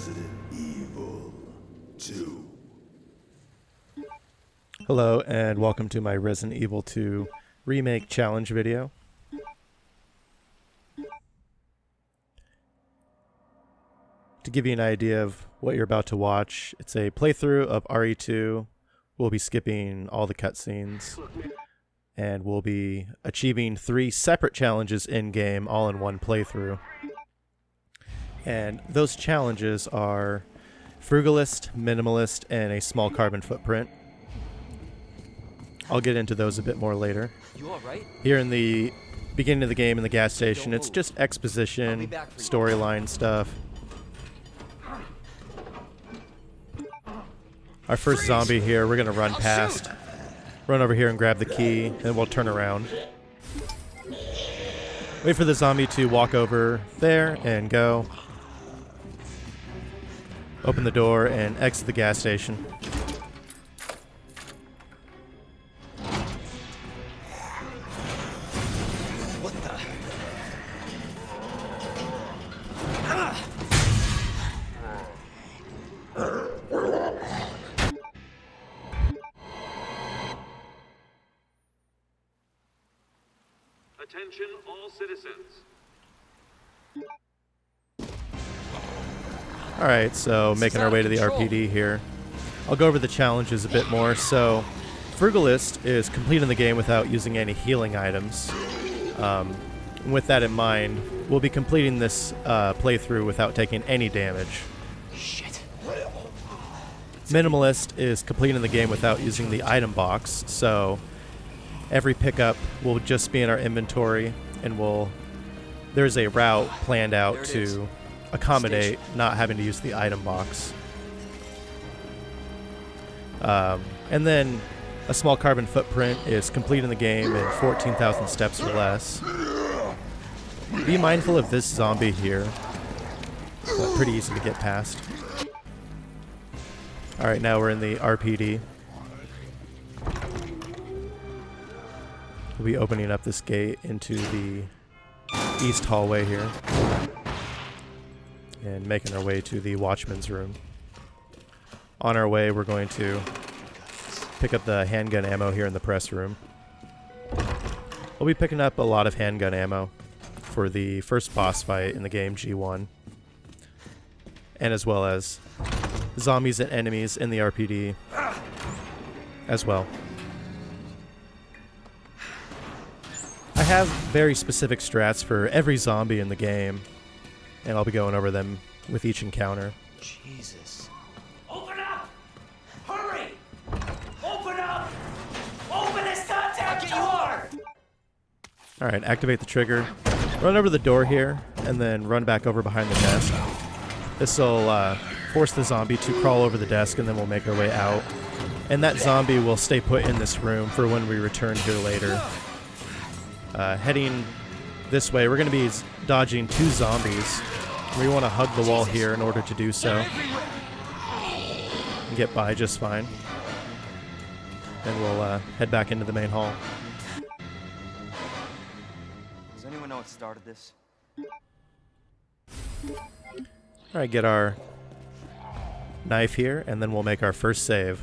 Resident Evil 2. Hello and welcome to my Resident Evil 2 Remake challenge video. To give you an idea of what you're about to watch, it's a playthrough of RE2. We'll be skipping all the cutscenes, and we'll be achieving 3 separate challenges in-game, all in one playthrough. And those challenges are Frugalist, Minimalist, and a small carbon footprint. I'll get into those a bit more later. You all right? Here in the beginning of the game in the gas station, it's just exposition, storyline stuff. Our first zombie here, we're going to run past. Run over here and grab the key, and we'll turn around. Wait for the zombie to walk over there and go. Open the door and exit the gas station. What the? Attention all citizens. Alright, so making our way to the RPD here. I'll go over the challenges a bit more. So, Frugalist is completing the game without using any healing items. And with that in mind, we'll be completing this playthrough without taking any damage. Shit. Minimalist is completing the game without using the item box, so every pickup will just be in our inventory, and there's a route planned out to accommodate not having to use the item box. And then a small carbon footprint is completing the game in 14,000 steps or less. Be mindful of this zombie here. Pretty easy to get past. Alright, now we're in the RPD. We'll be opening up this gate into the east hallway here. And making our way to the Watchman's room. On our way, we're going to pick up the handgun ammo here in the press room. We'll be picking up a lot of handgun ammo for the first boss fight in the game, G1. And as well as zombies and enemies in the RPD as well. I have very specific strats for every zombie in the game, and I'll be going over them with each encounter. Jesus. Open up! Hurry! Open up! Open this goddamn door! Alright, activate the trigger. Run over the door here, and then run back over behind the desk. This will force the zombie to crawl over the desk, and then we'll make our way out. And that zombie will stay put in this room for when we return here later. Heading this way, we're going to be dodging 2 zombies. We want to hug the wall here in order to do so. And get by just fine. Then we'll head back into the main hall. Does anyone know what started this? Alright, get our knife here, and then we'll make our first save.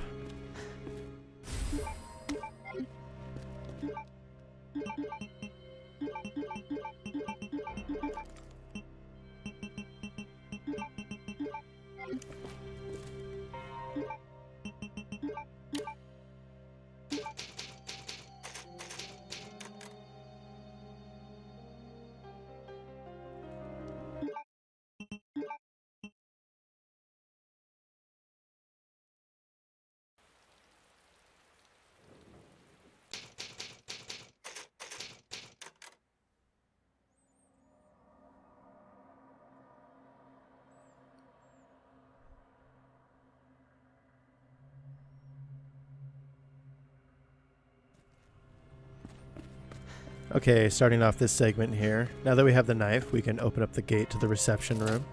Okay, starting off this segment here. Now that we have the knife, we can open up the gate to the reception room.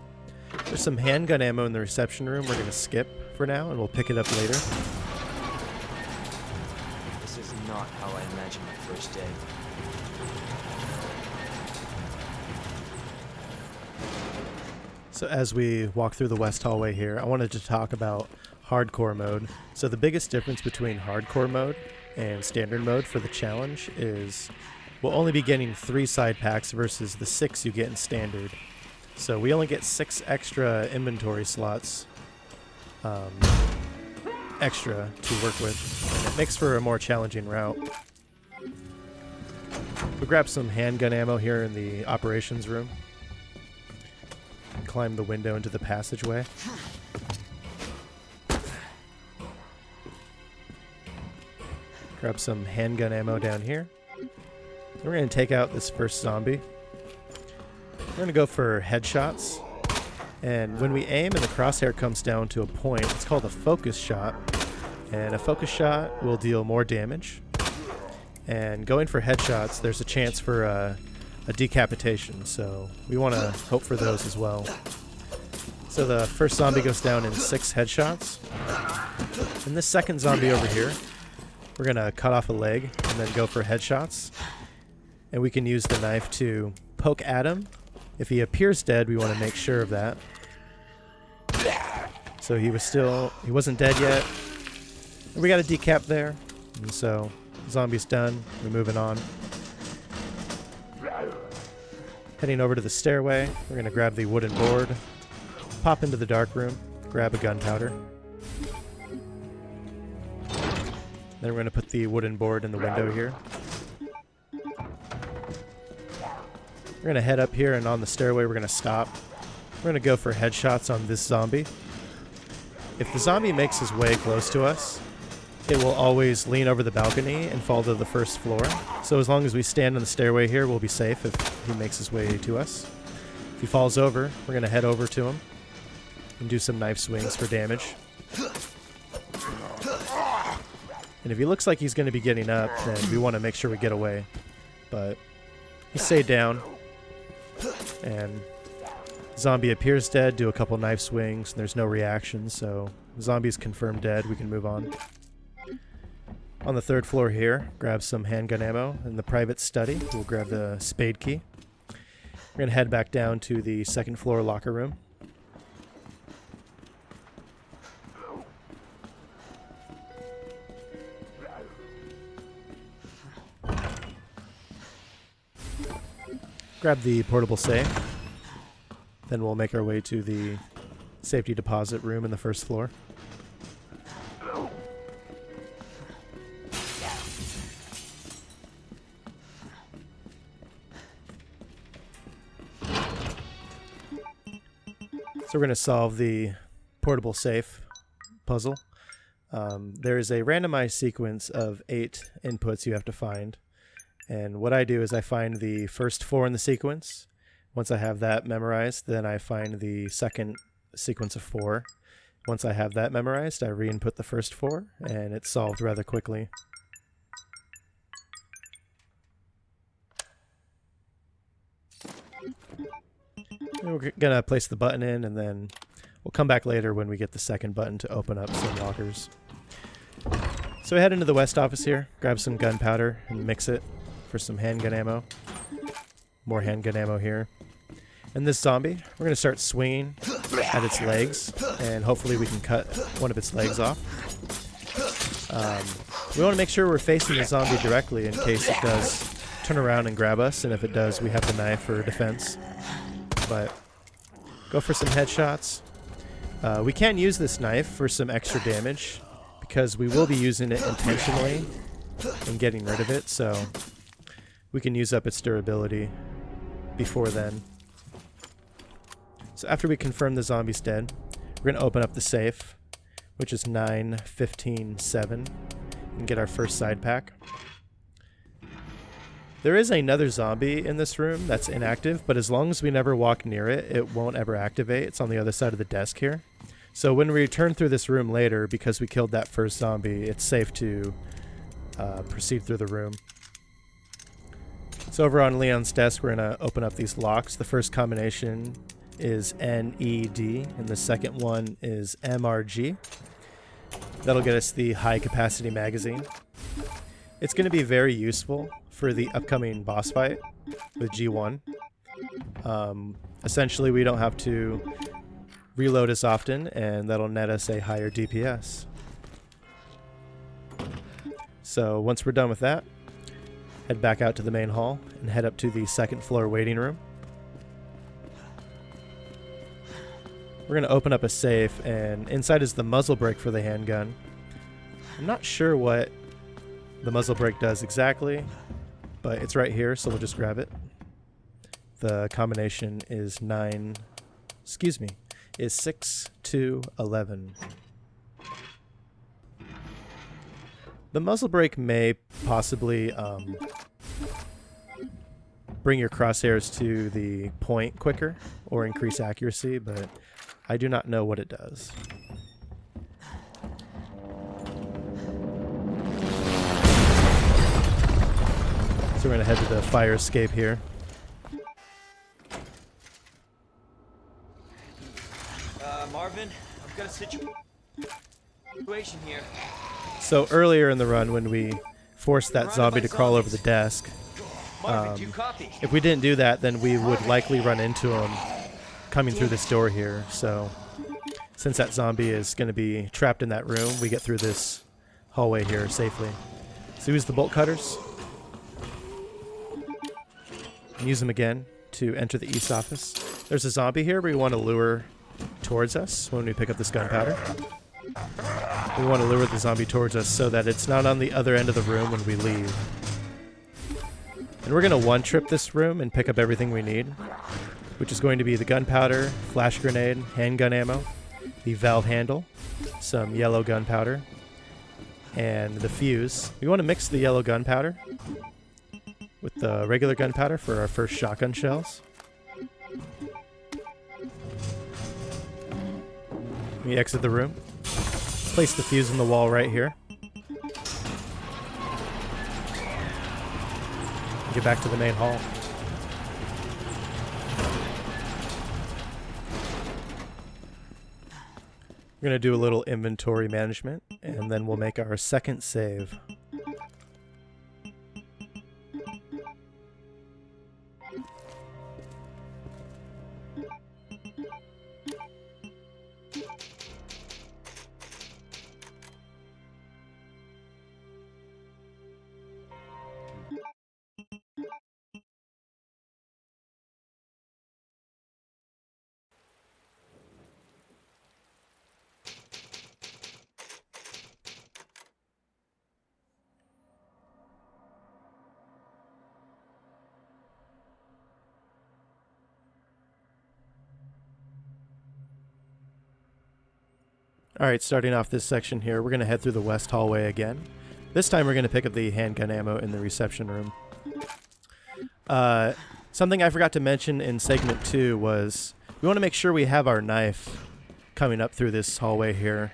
There's some handgun ammo in the reception room we're going to skip for now, and we'll pick it up later. This is not how I imagined my first day. So as we walk through the west hallway here, I wanted to talk about hardcore mode. So the biggest difference between hardcore mode and standard mode for the challenge is we'll only be getting 3 side packs versus the 6 you get in standard. So we only get 6 extra inventory slots extra to work with, and it makes for a more challenging route. We'll grab some handgun ammo here in the operations room. Climb the window into the passageway. Grab some handgun ammo down here. We're going to take out this first zombie. We're going to go for headshots. And when we aim and the crosshair comes down to a point, it's called a focus shot. And a focus shot will deal more damage. And going for headshots, there's a chance for a decapitation, so we want to hope for those as well. So the first zombie goes down in 6 headshots. And this second zombie over here, we're going to cut off a leg and then go for headshots. And we can use the knife to poke at him. If he appears dead, we want to make sure of that. So he wasn't dead yet. And we got a decap there. And so zombie's done. We're moving on. Heading over to the stairway, we're going to grab the wooden board, pop into the dark room, grab a gunpowder. Then we're going to put the wooden board in the window here. We're going to head up here, and on the stairway we're going to stop. We're going to go for headshots on this zombie. If the zombie makes his way close to us, it will always lean over the balcony and fall to the first floor. So as long as we stand on the stairway here, we'll be safe if he makes his way to us. If he falls over, we're going to head over to him and do some knife swings for damage. And if he looks like he's going to be getting up, then we want to make sure we get away. But he stayed down. And zombie appears dead, do a couple knife swings, and there's no reaction, so zombie's confirmed dead, we can move on. On the 3rd floor here, grab some handgun ammo. In the private study, we'll grab the Spade Key. We're going to head back down to the 2nd floor locker room. Grab the portable safe. Then we'll make our way to the safety deposit room in the 1st floor. So we're going to solve the portable safe puzzle. There is a randomized sequence of 8 inputs you have to find. And what I do is I find the first 4 in the sequence. Once I have that memorized, then I find the second sequence of 4. Once I have that memorized, I re-input the first 4, and it's solved rather quickly. And we're going to place the button in, and then we'll come back later when we get the second button to open up some lockers. So we head into the west office here, grab some gunpowder, and mix it for some handgun ammo. More handgun ammo here. And this zombie, we're going to start swinging at its legs, and hopefully we can cut one of its legs off. We want to make sure we're facing the zombie directly in case it does turn around and grab us, and if it does, we have the knife for defense. But go for some headshots. We can use this knife for some extra damage because we will be using it intentionally and getting rid of it, so we can use up its durability before then. So after we confirm the zombie's dead, we're going to open up the safe, which is 9-15-7, and get our first side pack. There is another zombie in this room that's inactive, but as long as we never walk near it, it won't ever activate. It's on the other side of the desk here. So when we return through this room later, because we killed that first zombie, it's safe to proceed through the room. So over on Leon's desk, we're going to open up these locks. The first combination is NED, and the second one is MRG. That'll get us the high capacity magazine. It's going to be very useful for the upcoming boss fight with G1. Essentially, we don't have to reload as often, and that'll net us a higher DPS. So once we're done with that, head back out to the main hall and head up to the second floor waiting room. We're going to open up a safe, and inside is the muzzle brake for the handgun. I'm not sure what the muzzle brake does exactly, but it's right here, so we'll just grab it. The combination is 6 to 11. The muzzle brake may possibly bring your crosshairs to the point quicker or increase accuracy, but I do not know what it does. So we're going to head to the fire escape here. Marvin, I've got a situation here. So earlier in the run, when we forced that zombie to crawl over the desk, Marvin, do you copy? if we didn't do that, then we would likely run into him coming through this door here. So since that zombie is going to be trapped in that room, we get through this hallway here safely. So use the bolt cutters. And use them again to enter the east office. There's a zombie here we want to lure towards us when we pick up this gunpowder. We want to lure the zombie towards us so that it's not on the other end of the room when we leave. And we're going to one-trip this room and pick up everything we need, which is going to be the gunpowder, flash grenade, handgun ammo, the valve handle, some yellow gunpowder, and the fuse. We want to mix the yellow gunpowder with the regular gunpowder for our first shotgun shells. We exit the room. Place the fuse in the wall right here. Get back to the main hall. We're going to do a little inventory management, and then we'll make our second save. Alright, starting off this section here, we're going to head through the west hallway again. This time we're going to pick up the handgun ammo in the reception room. Something I forgot to mention in segment 2 was we want to make sure we have our knife coming up through this hallway here.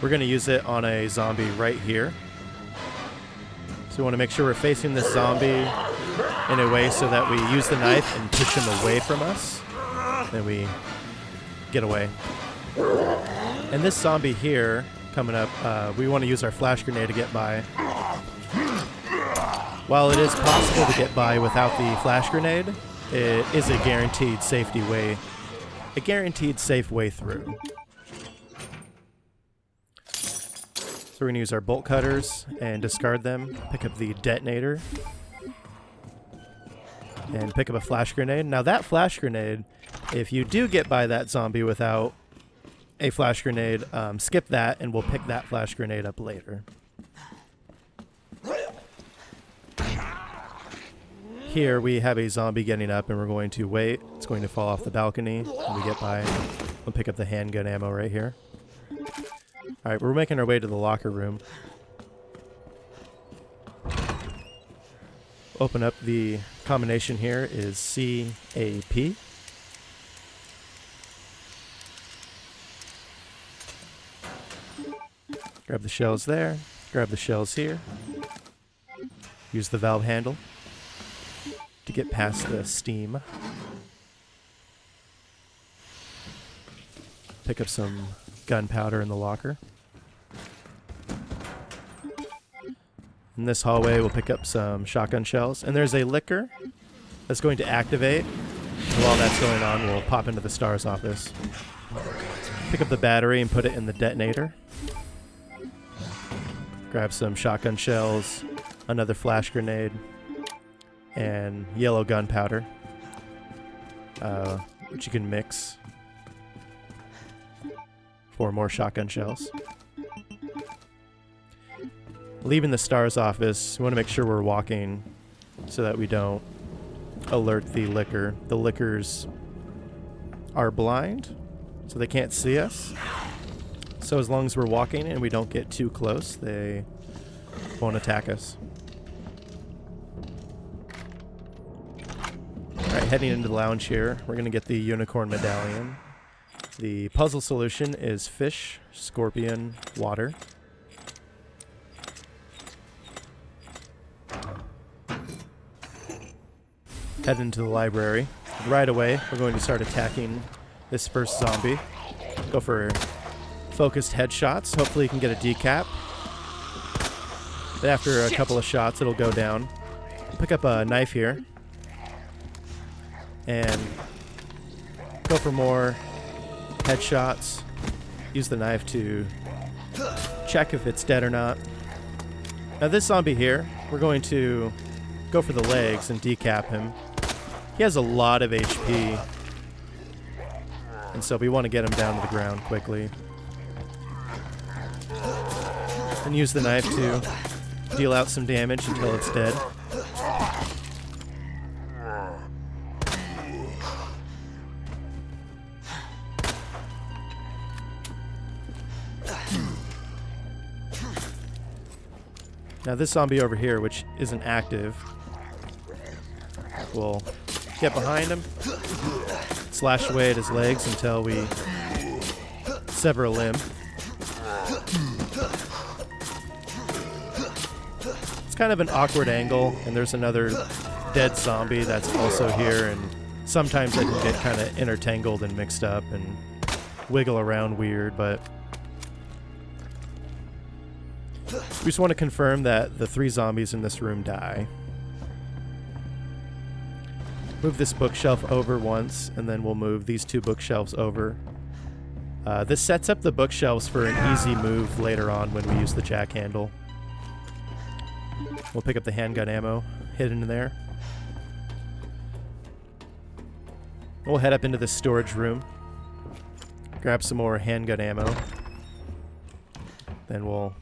We're going to use it on a zombie right here. So we want to make sure we're facing this zombie in a way so that we use the knife and push him away from us. Then we get away. And this zombie here, coming up, we want to use our flash grenade to get by. While it is possible to get by without the flash grenade, it is a guaranteed safety way, a guaranteed safe way through. So we're going to use our bolt cutters and discard them, pick up the detonator, and pick up a flash grenade. Now that flash grenade, if you do get by that zombie without a flash grenade, skip that and we'll pick that flash grenade up later. Here we have a zombie getting up and we're going to wait. It's going to fall off the balcony when we get by. We'll pick up the handgun ammo right here. Alright, we're making our way to the locker room. Open up, the combination here is CAP. Grab the shells there, grab the shells here. Use the valve handle to get past the steam. Pick up some gunpowder in the locker. In this hallway, we'll pick up some shotgun shells. And there's a liquor that's going to activate. While that's going on, we'll pop into the STARS office. Pick up the battery and put it in the detonator. Grab some shotgun shells, another flash grenade, and yellow gunpowder, which you can mix for more shotgun shells. Leaving the STARS office, we want to make sure we're walking so that we don't alert the licker. The lickers are blind, so they can't see us. So as long as we're walking and we don't get too close, they won't attack us. Alright, heading into the lounge here, we're going to get the Unicorn Medallion. The puzzle solution is fish, scorpion, water. Head into the library. Right away, we're going to start attacking this first zombie. Go for focused headshots. Hopefully you can get a decap. But after a couple of shots, it'll go down. Pick up a knife here. And go for more headshots. Use the knife to check if it's dead or not. Now this zombie here, we're going to go for the legs and decap him. He has a lot of HP, and so we want to get him down to the ground quickly. And use the knife to deal out some damage until it's dead. Now this zombie over here, which isn't active, we'll get behind him, slash away at his legs until we sever a limb. It's kind of an awkward angle, and there's another dead zombie that's also here, and sometimes I can get kind of intertangled and mixed up and wiggle around weird, but we just want to confirm that the 3 zombies in this room die. Move this bookshelf over once, and then we'll move these 2 bookshelves over. This sets up the bookshelves for an easy move later on when we use the jack handle. We'll pick up the handgun ammo hidden in there. We'll head up into the storage room. Grab some more handgun ammo. Then we'll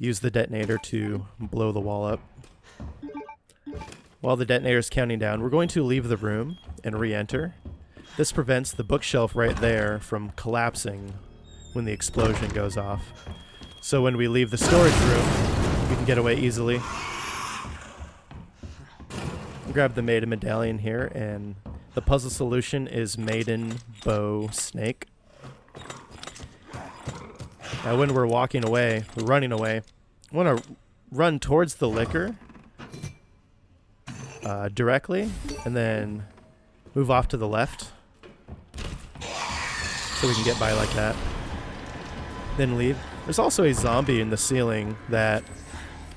use the detonator to blow the wall up. While the detonator is counting down, we're going to leave the room and re-enter. This prevents the bookshelf right there from collapsing when the explosion goes off. So when we leave the storage room, we can get away easily. Grab the Maiden Medallion here, and the puzzle solution is Maiden Bow Snake. Now when we're walking away, we're running away, we want to run towards the licker directly, and then move off to the left so we can get by like that. Then leave. There's also a zombie in the ceiling that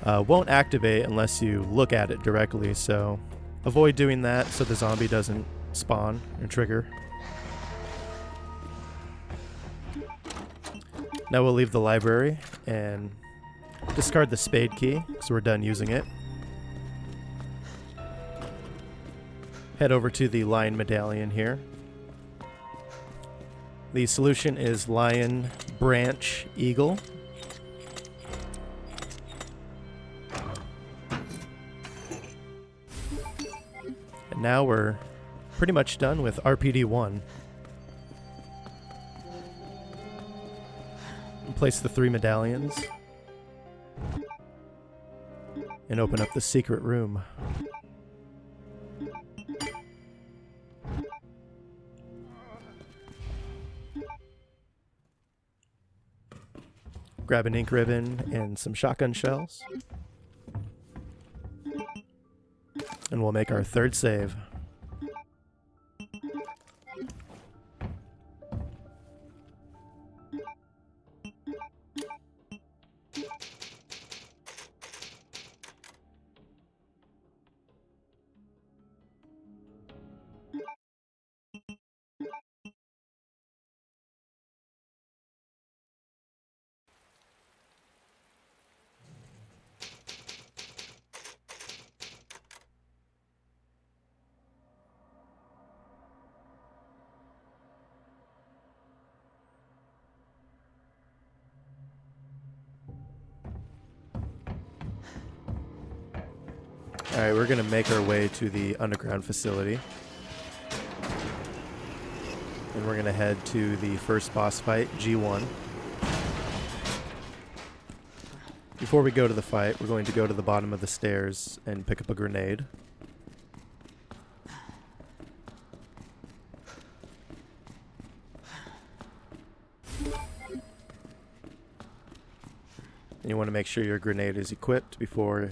won't activate unless you look at it directly, so avoid doing that so the zombie doesn't spawn and trigger. Now we'll leave the library and discard the Spade Key because we're done using it. Head over to the Lion Medallion here. The solution is Lion, Branch, Eagle. And now we're pretty much done with RPD-1. Place the 3 medallions and open up the secret room. Grab an ink ribbon and some shotgun shells. And we'll make our 3rd save. Alright, we're going to make our way to the underground facility. And we're going to head to the first boss fight, G1. Before we go to the fight, we're going to go to the bottom of the stairs and pick up a grenade. And you want to make sure your grenade is equipped before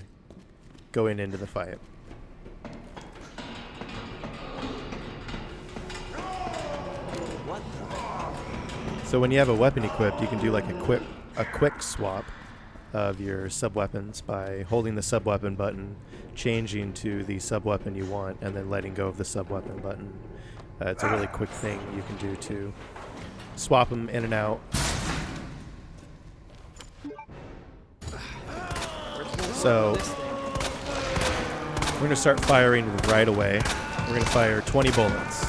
going into the fight. So when you have a weapon equipped, you can do like a quick swap of your sub-weapons by holding the sub-weapon button, changing to the sub-weapon you want, and then letting go of the sub-weapon button. It's a really quick thing you can do to swap them in and out. So we're going to start firing right away. We're going to fire 20 bullets.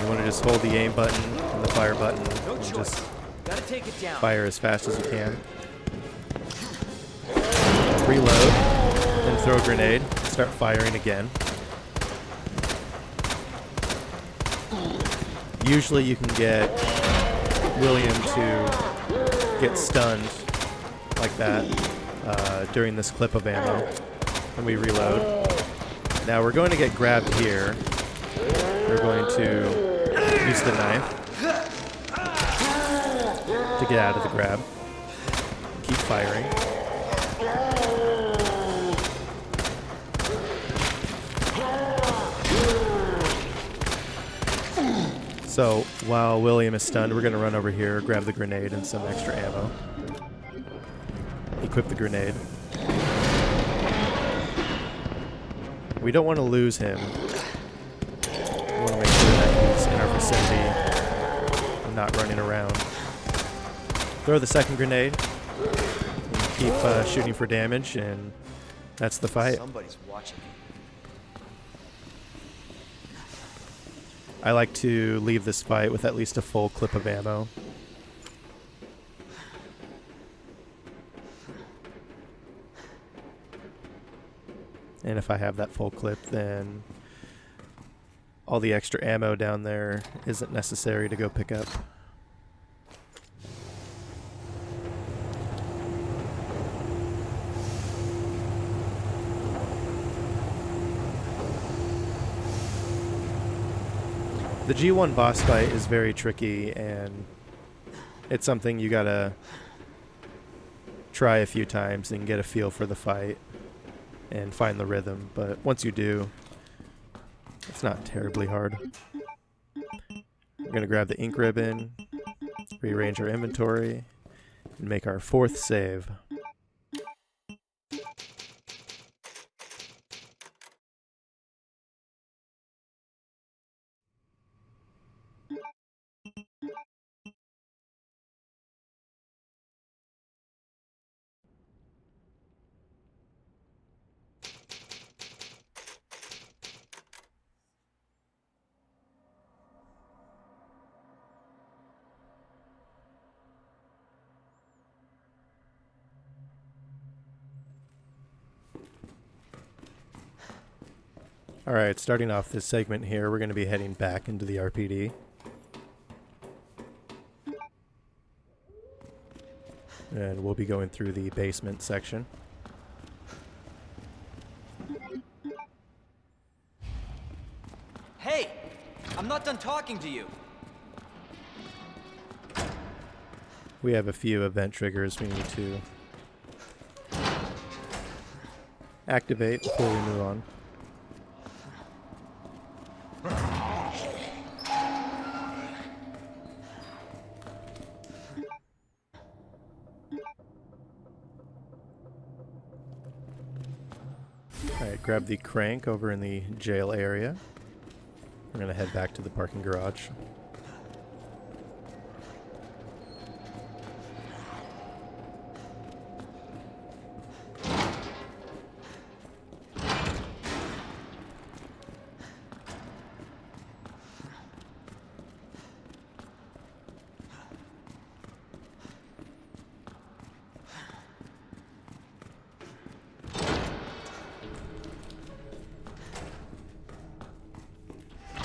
You want to just hold the aim button and the fire button and just fire as fast as you can. Reload, then throw a grenade, start firing again. Usually you can get William to get stunned like that during this clip of ammo. And we reload. Now we're going to get grabbed here. We're going to use the knife to get out of the grab. Keep firing. So while William is stunned, we're going to run over here, grab the grenade and some extra ammo. Equip the grenade. We don't want to lose him. We want to make sure that he's in our vicinity and not running around. Throw the second grenade. And keep shooting for damage, and that's the fight. Somebody's watching me. I like to leave this fight with at least a full clip of ammo. And if I have that full clip, then all the extra ammo down there isn't necessary to go pick up. The G1 boss fight is very tricky, and it's something you gotta try a few times and get a feel for the fight and find the rhythm, but once you do, it's not terribly hard. We're going to grab the ink ribbon, rearrange our inventory, and make our fourth save. Alright, starting off this segment here, we're going to be heading back into the RPD. And we'll be going through the basement section. Hey! I'm not done talking to you! We have a few event triggers we need to activate before we move on. Alright, grab the crank over in the jail area. We're going to head back to the parking garage.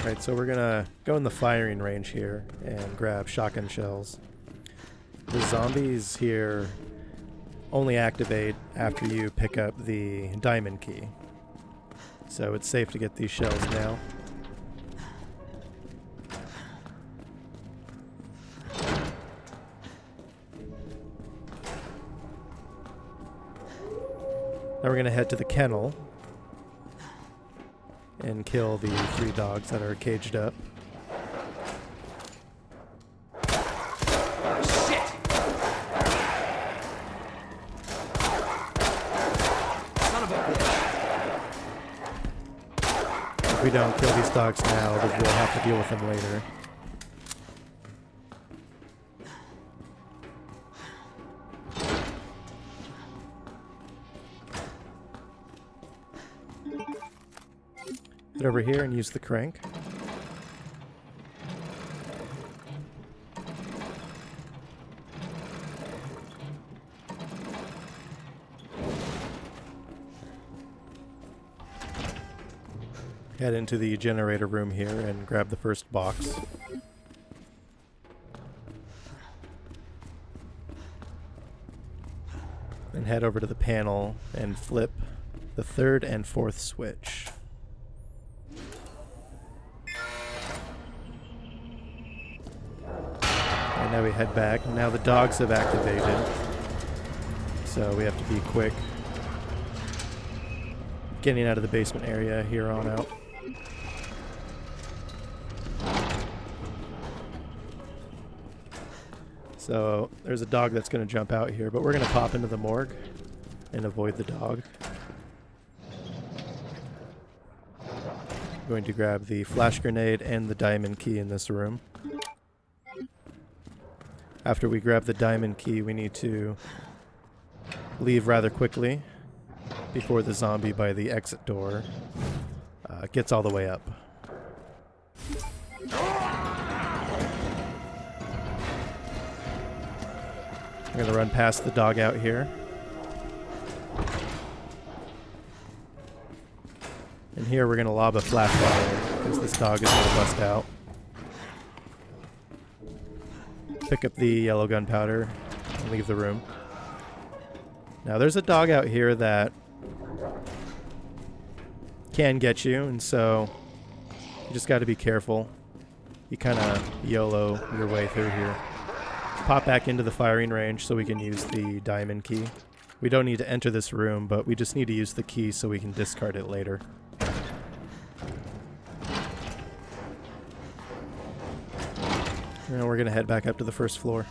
Alright, so we're gonna go in the firing range here and grab shotgun shells. The zombies here only activate after you pick up the diamond key. So it's safe to get these shells now. Now we're going to head to the kennel and kill the 3 dogs that are caged up. If we don't kill these dogs now, then we'll have to deal with them later. Head over here and use the crank. Head into the generator room here and grab the first box. And head over to the panel and flip the 3rd and 4th switch. And now we head back. Now the dogs have activated, so we have to be quick getting out of the basement area here on out. So there's a dog that's going to jump out here, but we're going to pop into the morgue and avoid the dog. Going to grab the flash grenade and the diamond key in this room. After we grab the diamond key, we need to leave rather quickly before the zombie by the exit door gets all the way up. I'm going to run past the dog out here. And here we're going to lob a flashbang because this dog is going to bust out. Pick up the yellow gunpowder and leave the room. Now there's a dog out here that can get you, and so you just got to be careful. You kind of YOLO your way through here. Pop back into the firing range so we can use the diamond key. We don't need to enter this room, but we just need to use the key so we can discard it later. And we're going to head back up to the 1st floor.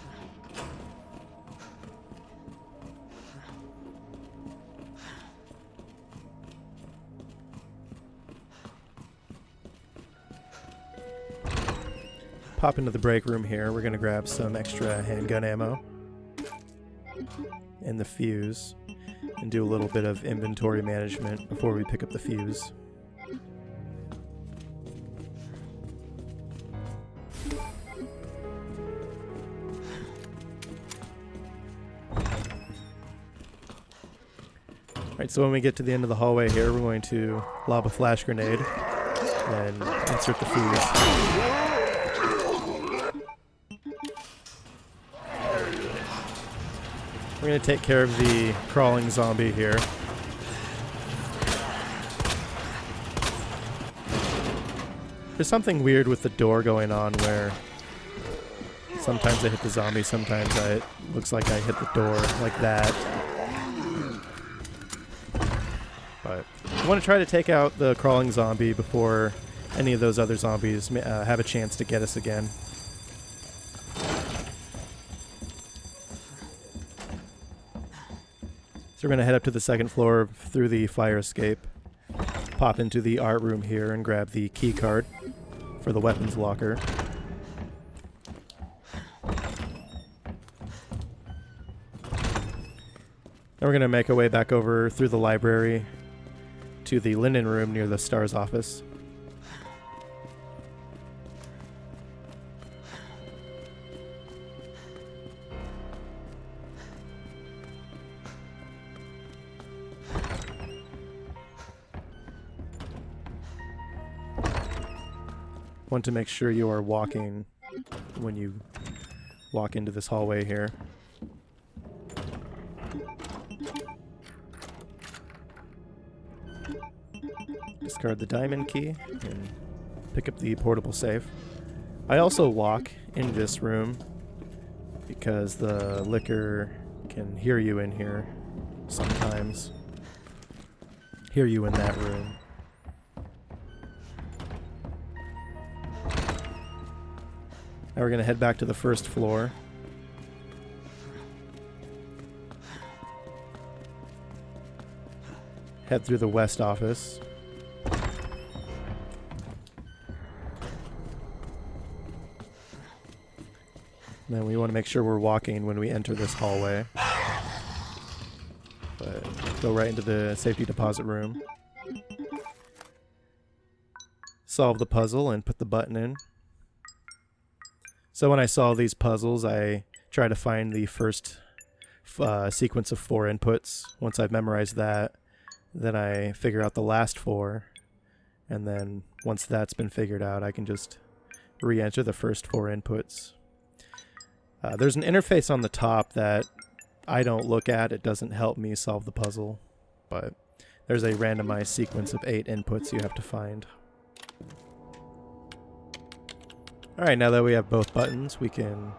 Pop into the break room here. We're going to grab some extra handgun ammo and the fuse and do a little bit of inventory management before we pick up the fuse. Alright, so when we get to the end of the hallway here, we're going to lob a flash grenade and insert the fuse. We're going to take care of the crawling zombie here. There's something weird with the door going on where sometimes I hit the zombie, sometimes it looks like I hit the door like that. But I want to try to take out the crawling zombie before any of those other zombies have a chance to get us again. So we're going to head up to the 2nd floor through the fire escape, pop into the art room here and grab the key card for the weapons locker. Then we're going to make our way back over through the library to the linen room near the STARS office. Want to make sure you are walking when you walk into this hallway here. Discard the diamond key and pick up the portable safe. I also walk in this room because the liquor can hear you in here sometimes. Hear you in that room. Now we're going to head back to the first floor. Head through the west office. Then we want to make sure we're walking when we enter this hallway. But go right into the safety deposit room. Solve the puzzle and put the button in. So when I solve these puzzles, I try to find the first sequence of 4 inputs. Once I've memorized that, then I figure out the last 4. And then once that's been figured out, I can just re-enter the first 4 inputs. There's an interface on the top that I don't look at. It doesn't help me solve the puzzle, but there's a randomized sequence of 8 inputs you have to find. Alright, now that we have both buttons, we can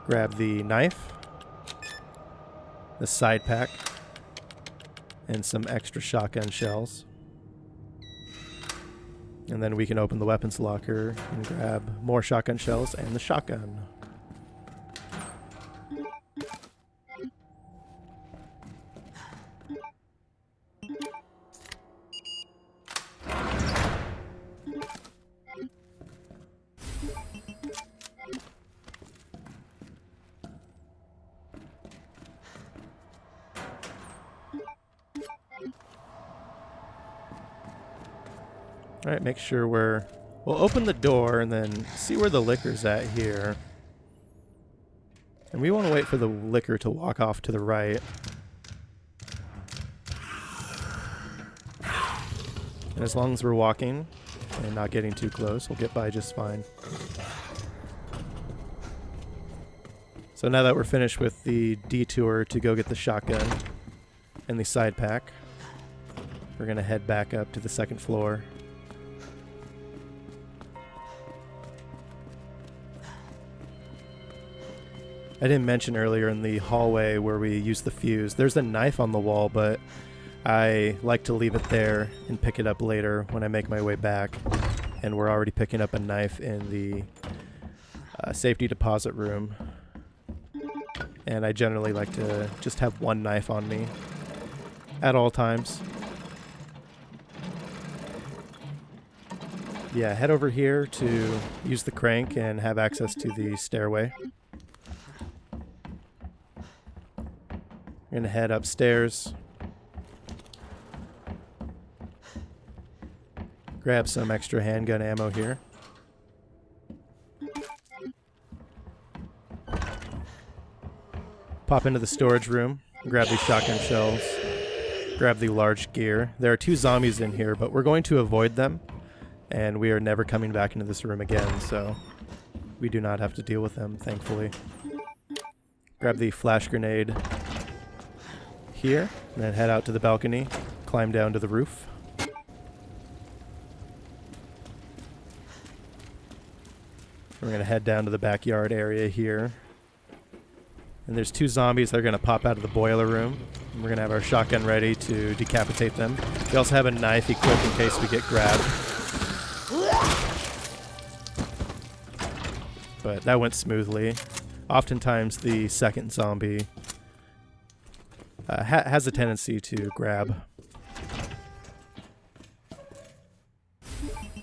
grab the knife, the side pack, and some extra shotgun shells. And then we can open the weapons locker and grab more shotgun shells and the shotgun. Alright, make sure we'll open the door and then see where the liquor's at here. And we want to wait for the liquor to walk off to the right. And as long as we're walking and not getting too close, we'll get by just fine. So now that we're finished with the detour to go get the shotgun and the side pack, we're going to head back up to the second floor. I didn't mention earlier in the hallway where we use the fuse, there's a knife on the wall, but I like to leave it there and pick it up later when I make my way back. And we're already picking up a knife in the safety deposit room. And I generally like to just have one knife on me at all times. Yeah, head over here to use the crank and have access to the stairway. We're gonna head upstairs. Grab some extra handgun ammo here. Pop into the storage room, grab these shotgun shells, grab the large gear. There are 2 zombies in here, but we're going to avoid them, and we are never coming back into this room again, so we do not have to deal with them, thankfully. Grab the flash grenade here, and then head out to the balcony, climb down to the roof. We're going to head down to the backyard area here. And there's 2 zombies that are going to pop out of the boiler room. And we're going to have our shotgun ready to decapitate them. We also have a knife equipped in case we get grabbed. But that went smoothly. Oftentimes the second zombie has a tendency to grab.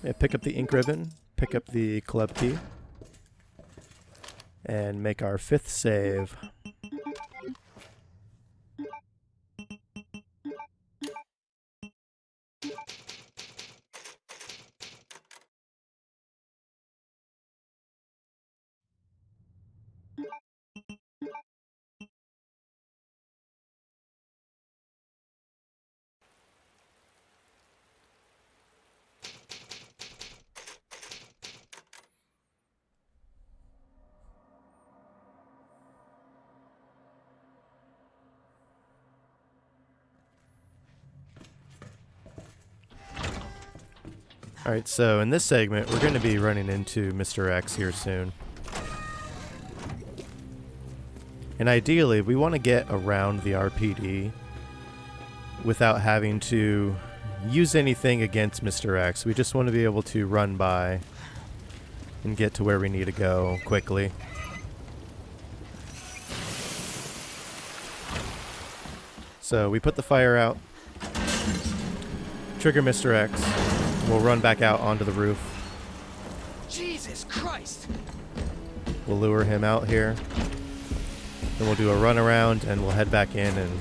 Yeah, pick up the ink ribbon, pick up the club key, and make our 5th save. Alright, so in this segment, we're going to be running into Mr. X here soon. And ideally, we want to get around the RPD without having to use anything against Mr. X. We just want to be able to run by and get to where we need to go quickly. So we put the fire out, trigger Mr. X, we'll run back out onto the roof. Jesus Christ! We'll lure him out here. Then we'll do a run around and we'll head back in and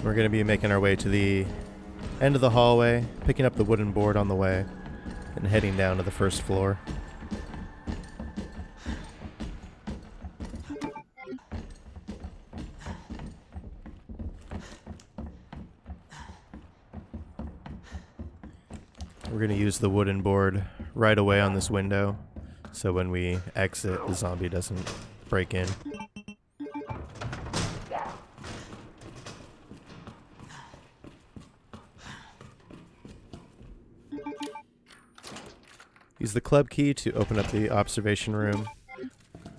we're going to be making our way to the end of the hallway, picking up the wooden board on the way, and heading down to the first floor. We're going to use the wooden board right away on this window, so when we exit, the zombie doesn't break in. Use the club key to open up the observation room.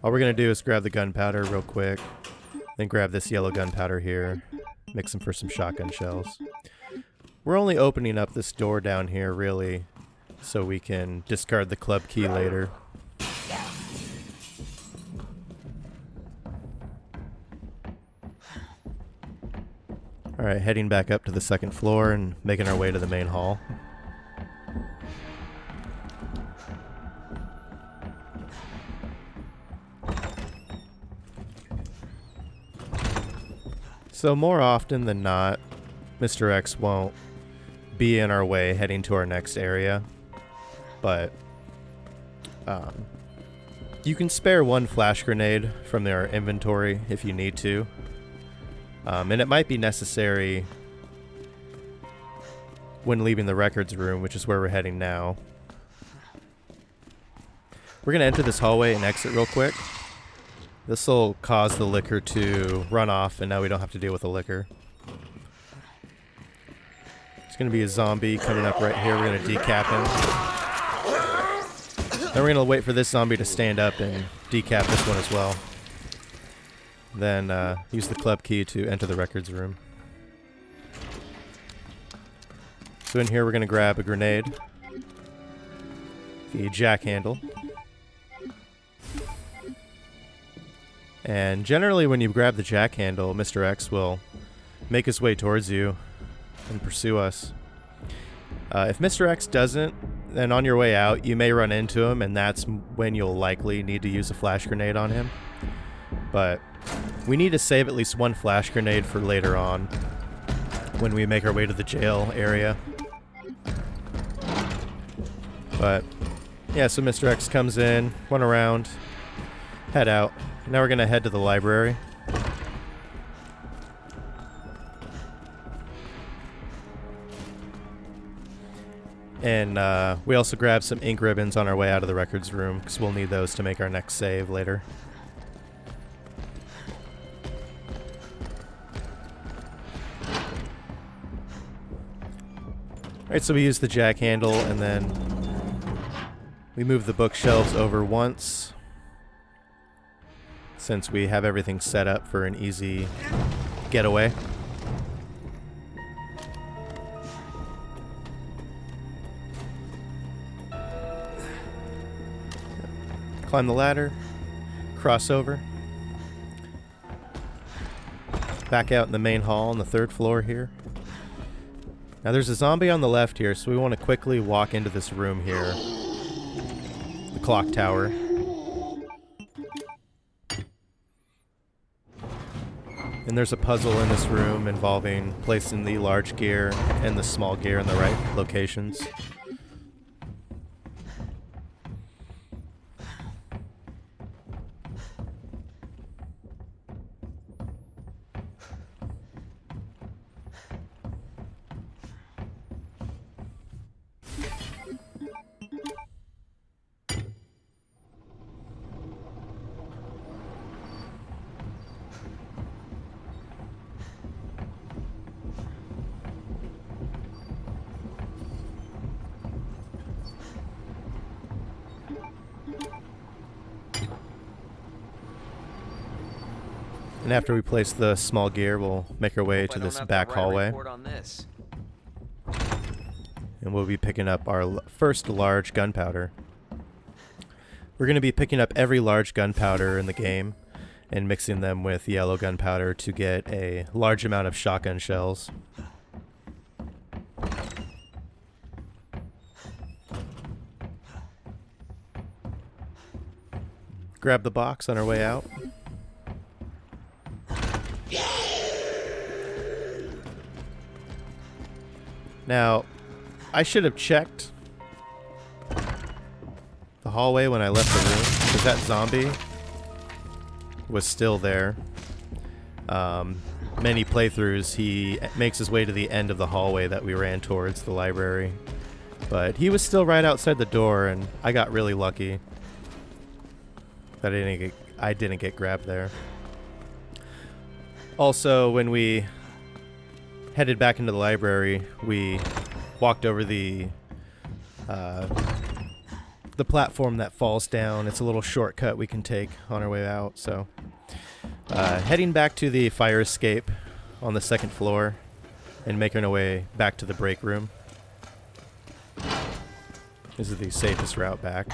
All we're going to do is grab the gunpowder real quick, then grab this yellow gunpowder here, mix them for some shotgun shells. We're only opening up this door down here, really, so we can discard the club key later. Alright, heading back up to the second floor and making our way to the main hall. So more often than not, Mr. X won't be in our way heading to our next area, but you can spare one flash grenade from their inventory if you need to, and it might be necessary when leaving the records room, which is where we're heading now. We're going to enter this hallway and exit real quick. This will cause the liquor to run off, and now we don't have to deal with the liquor. There's going to be a zombie coming up right here. We're going to decap him. Then we're going to wait for this zombie to stand up and decap this one as well. Then use the club key to enter the records room. So in here we're going to grab a grenade, the jack handle. And generally when you grab the jack handle, Mr. X will make his way towards you and pursue us. If Mr. X doesn't, then on your way out you may run into him, and that's when you'll likely need to use a flash grenade on him. But we need to save at least one flash grenade for later on when we make our way to the jail area. But yeah, so Mr. X comes in, run around, head out. Now we're going to head to the library. And we also grabbed some ink ribbons on our way out of the records room, because we'll need those to make our next save later. Alright, so we use the jack handle, and then we move the bookshelves over once, since we have everything set up for an easy getaway. Climb the ladder, cross over, back out in the main hall on the third floor here. Now there's a zombie on the left here, so we want to quickly walk into this room here, the clock tower. And there's a puzzle in this room involving placing the large gear and the small gear in the right locations. And after we place the small gear, we'll make our way to this back hallway. And we'll be picking up our first large gunpowder. We're going to be picking up every large gunpowder in the game and mixing them with yellow gunpowder to get a large amount of shotgun shells. Grab the box on our way out. Now, I should have checked the hallway when I left the room, because that zombie was still there. Many playthroughs, he makes his way to the end of the hallway that we ran towards, the library. But he was still right outside the door, and I got really lucky that I didn't get grabbed there. Also, when we headed back into the library, we walked over the platform that falls down. It's a little shortcut we can take on our way out. So, heading back to the fire escape on the second floor and making our way back to the break room. This is the safest route back.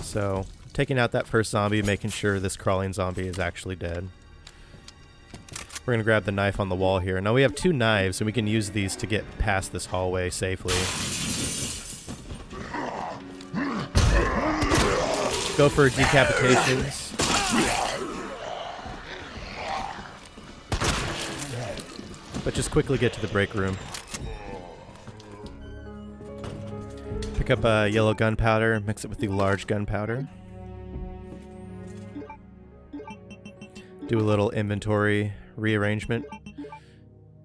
So, taking out that first zombie, making sure this crawling zombie is actually dead. We're going to grab the knife on the wall here. Now we have 2 knives, and we can use these to get past this hallway safely. Go for decapitations. But just quickly get to the break room. Pick up yellow gunpowder, mix it with the large gunpowder. Do a little inventory rearrangement,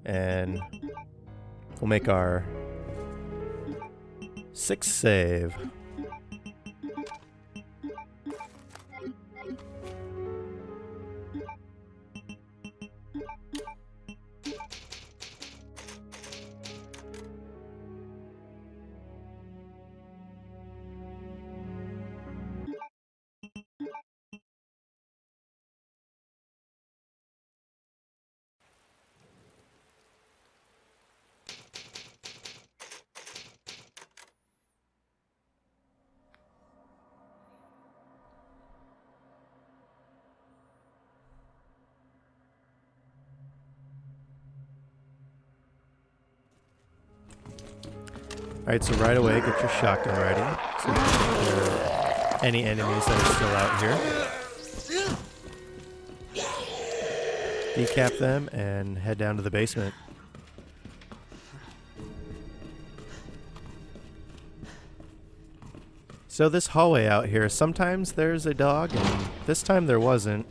and we'll make our 6th save. Alright, so right away, get your shotgun ready, so you can take care of any enemies that are still out here. Decap them and head down to the basement. So this hallway out here, sometimes there's a dog, and this time there wasn't.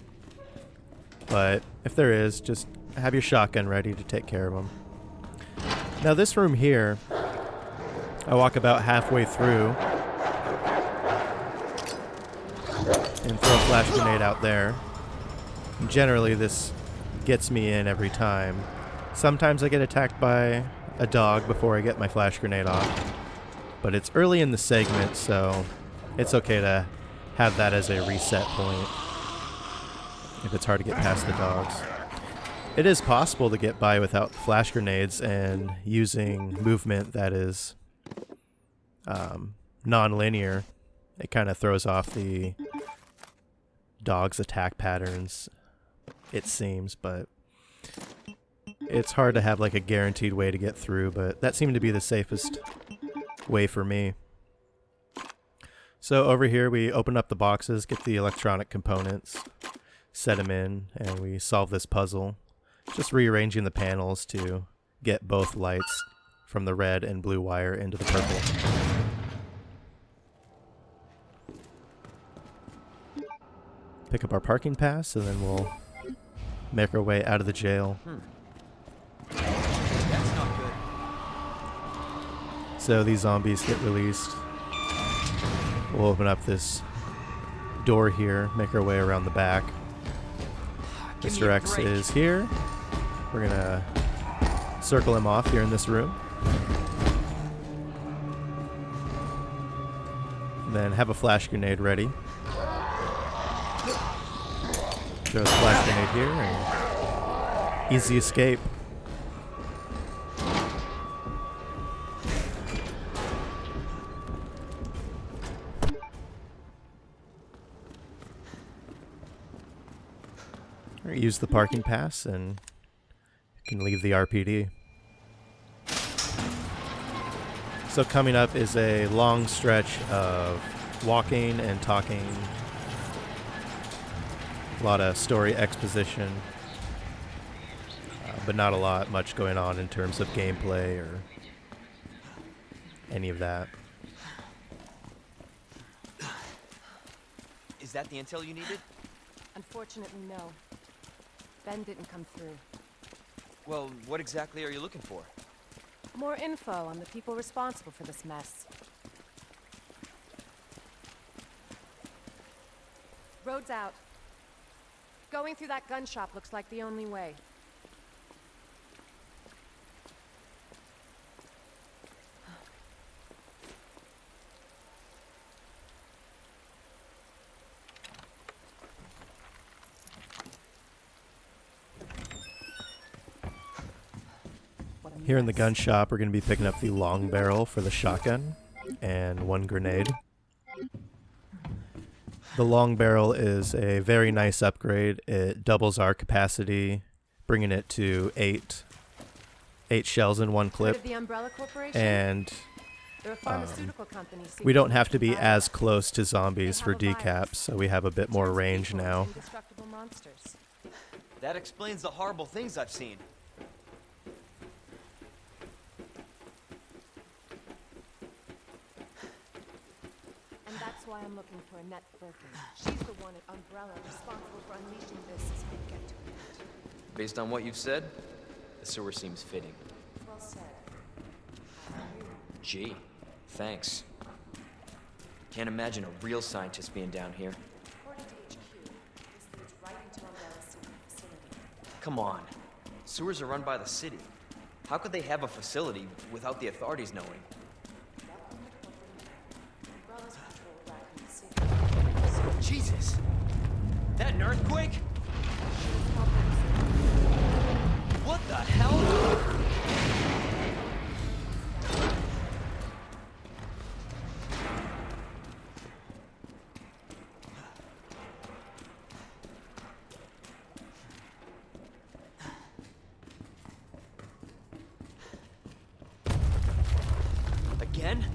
But if there is, just have your shotgun ready to take care of them. Now this room here, I walk about halfway through and throw a flash grenade out there. And generally this gets me in every time. Sometimes I get attacked by a dog before I get my flash grenade off. But it's early in the segment, so it's okay to have that as a reset point if it's hard to get past the dogs. It is possible to get by without flash grenades and using movement that is non-linear. It kind of throws off the dog's attack patterns, it seems, but it's hard to have like a guaranteed way to get through, but that seemed to be the safest way for me. So over here we open up the boxes, get the electronic components, set them in, and we solve this puzzle. Just rearranging the panels to get both lights from the red and blue wire into the purple. Pick up our parking pass, and then we'll make our way out of the jail. That's not good. So these zombies get released. We'll open up this door here, make our way around the back. Mr. X is here. We're gonna circle him off here in this room. And then have a flash grenade ready. Throw the flash grenade here and easy escape. Alright, use the parking pass and you can leave the RPD. So coming up is a long stretch of walking and talking. A lot of story exposition, but not a lot much going on in terms of gameplay or any of that. Is that the intel you needed? Unfortunately, no. Ben didn't come through. Well, what exactly are you looking for? More info on the people responsible for this mess. Road's out. Going through that gun shop looks like the only way. Here in the gun shop, we're going to be picking up the long barrel for the shotgun and 1 grenade. The long barrel is a very nice upgrade. It doubles our capacity, bringing it to 8 shells in 1 Heard clip. of the Umbrella Corporation? And They're a pharmaceutical company. we don't have to be as close to They zombies for have a virus. decaps, so we have a bit more Turns range people now. into indestructible monsters. That explains the horrible things I've seen. And that's why I'm looking for Annette Birkin. She's the one at Umbrella responsible for unleashing this as we get to it. Based on what you've said, the sewer seems fitting. Well said. Gee, thanks. Can't imagine a real scientist being down here. According to HQ, this leads right into Umbrella's secret facility. Come on. Sewers are run by the city. How could they have a facility without the authorities knowing? Umbrella's patrol Raccoon City. Jesus! That an earthquake? What the hell? Again?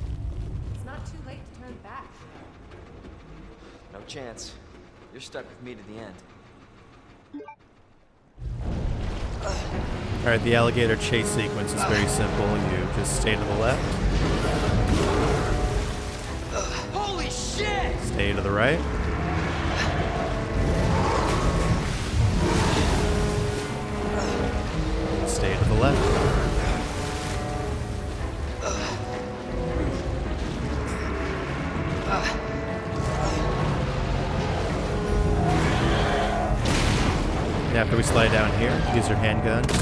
It's not too late to turn back. No chance. You're stuck with me to the end. Alright, the alligator chase sequence is very simple. You just stay to the left, Holy shit! stay to the right, stay to the left. And after we slide down here, use your handgun to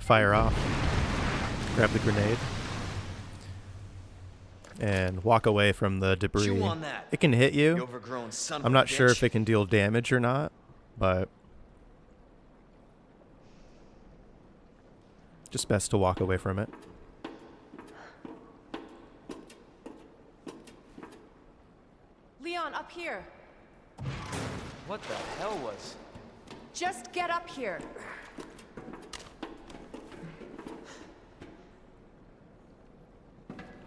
fire off. Grab the grenade. And walk away from the debris. Chew on that, It can hit you you. overgrown son of I'm a not sure bitch. if it can deal damage or not, but just best to walk away from it. Leon, up here. What the hell was... Just get up here.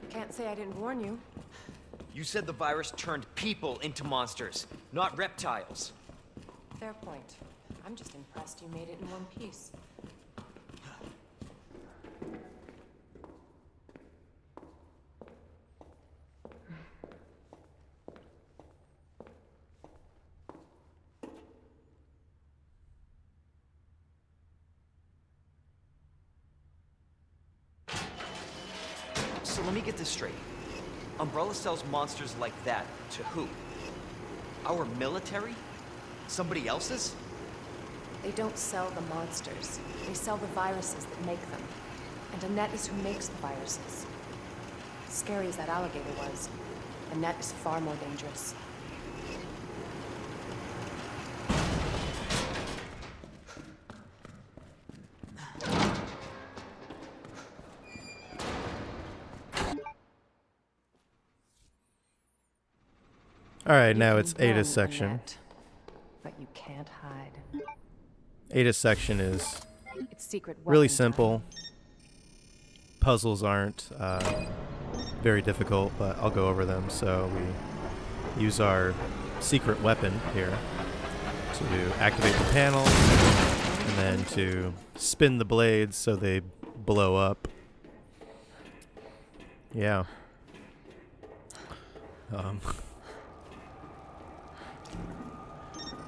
Can't say I didn't warn you. You said the virus turned people into monsters, not reptiles. Fair point. I'm just impressed you made it in one piece. So let me get this straight. Umbrella sells monsters like that to who? Our military? Somebody else's? They don't sell the monsters. They sell the viruses that make them. And Annette is who makes the viruses. Scary as that alligator was, a net is far more dangerous. Alright, now You it's can run, Ada's section. Annette, but you can't hide. Ada's section is It's secret really weapon simple. time. Puzzles aren't very difficult, but I'll go over them. So we use our secret weapon here to activate the panel, and then to spin the blades so they blow up. Yeah.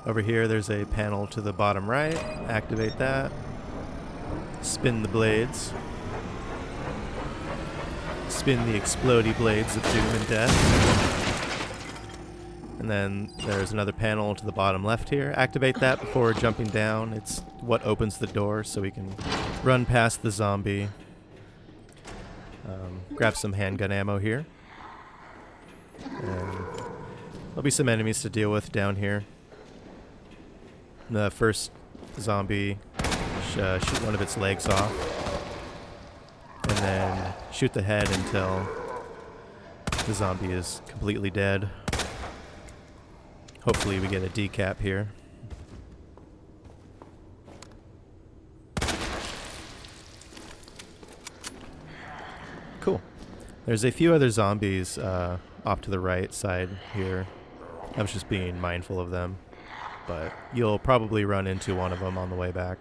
Over here, there's a panel to the bottom right. Activate that. Spin the blades. Spin the explodey blades of doom and death. And then there's another panel to the bottom left here. Activate that before jumping down. It's what opens the door so we can run past the zombie. Grab some handgun ammo here. And there'll be some enemies to deal with down here. The first zombie, shoot one of its legs off. And then shoot the head until the zombie is completely dead. Hopefully we get a decap here. Cool. There's a few other zombies off to the right side here. I was just being mindful of them. But you'll probably run into one of them on the way back.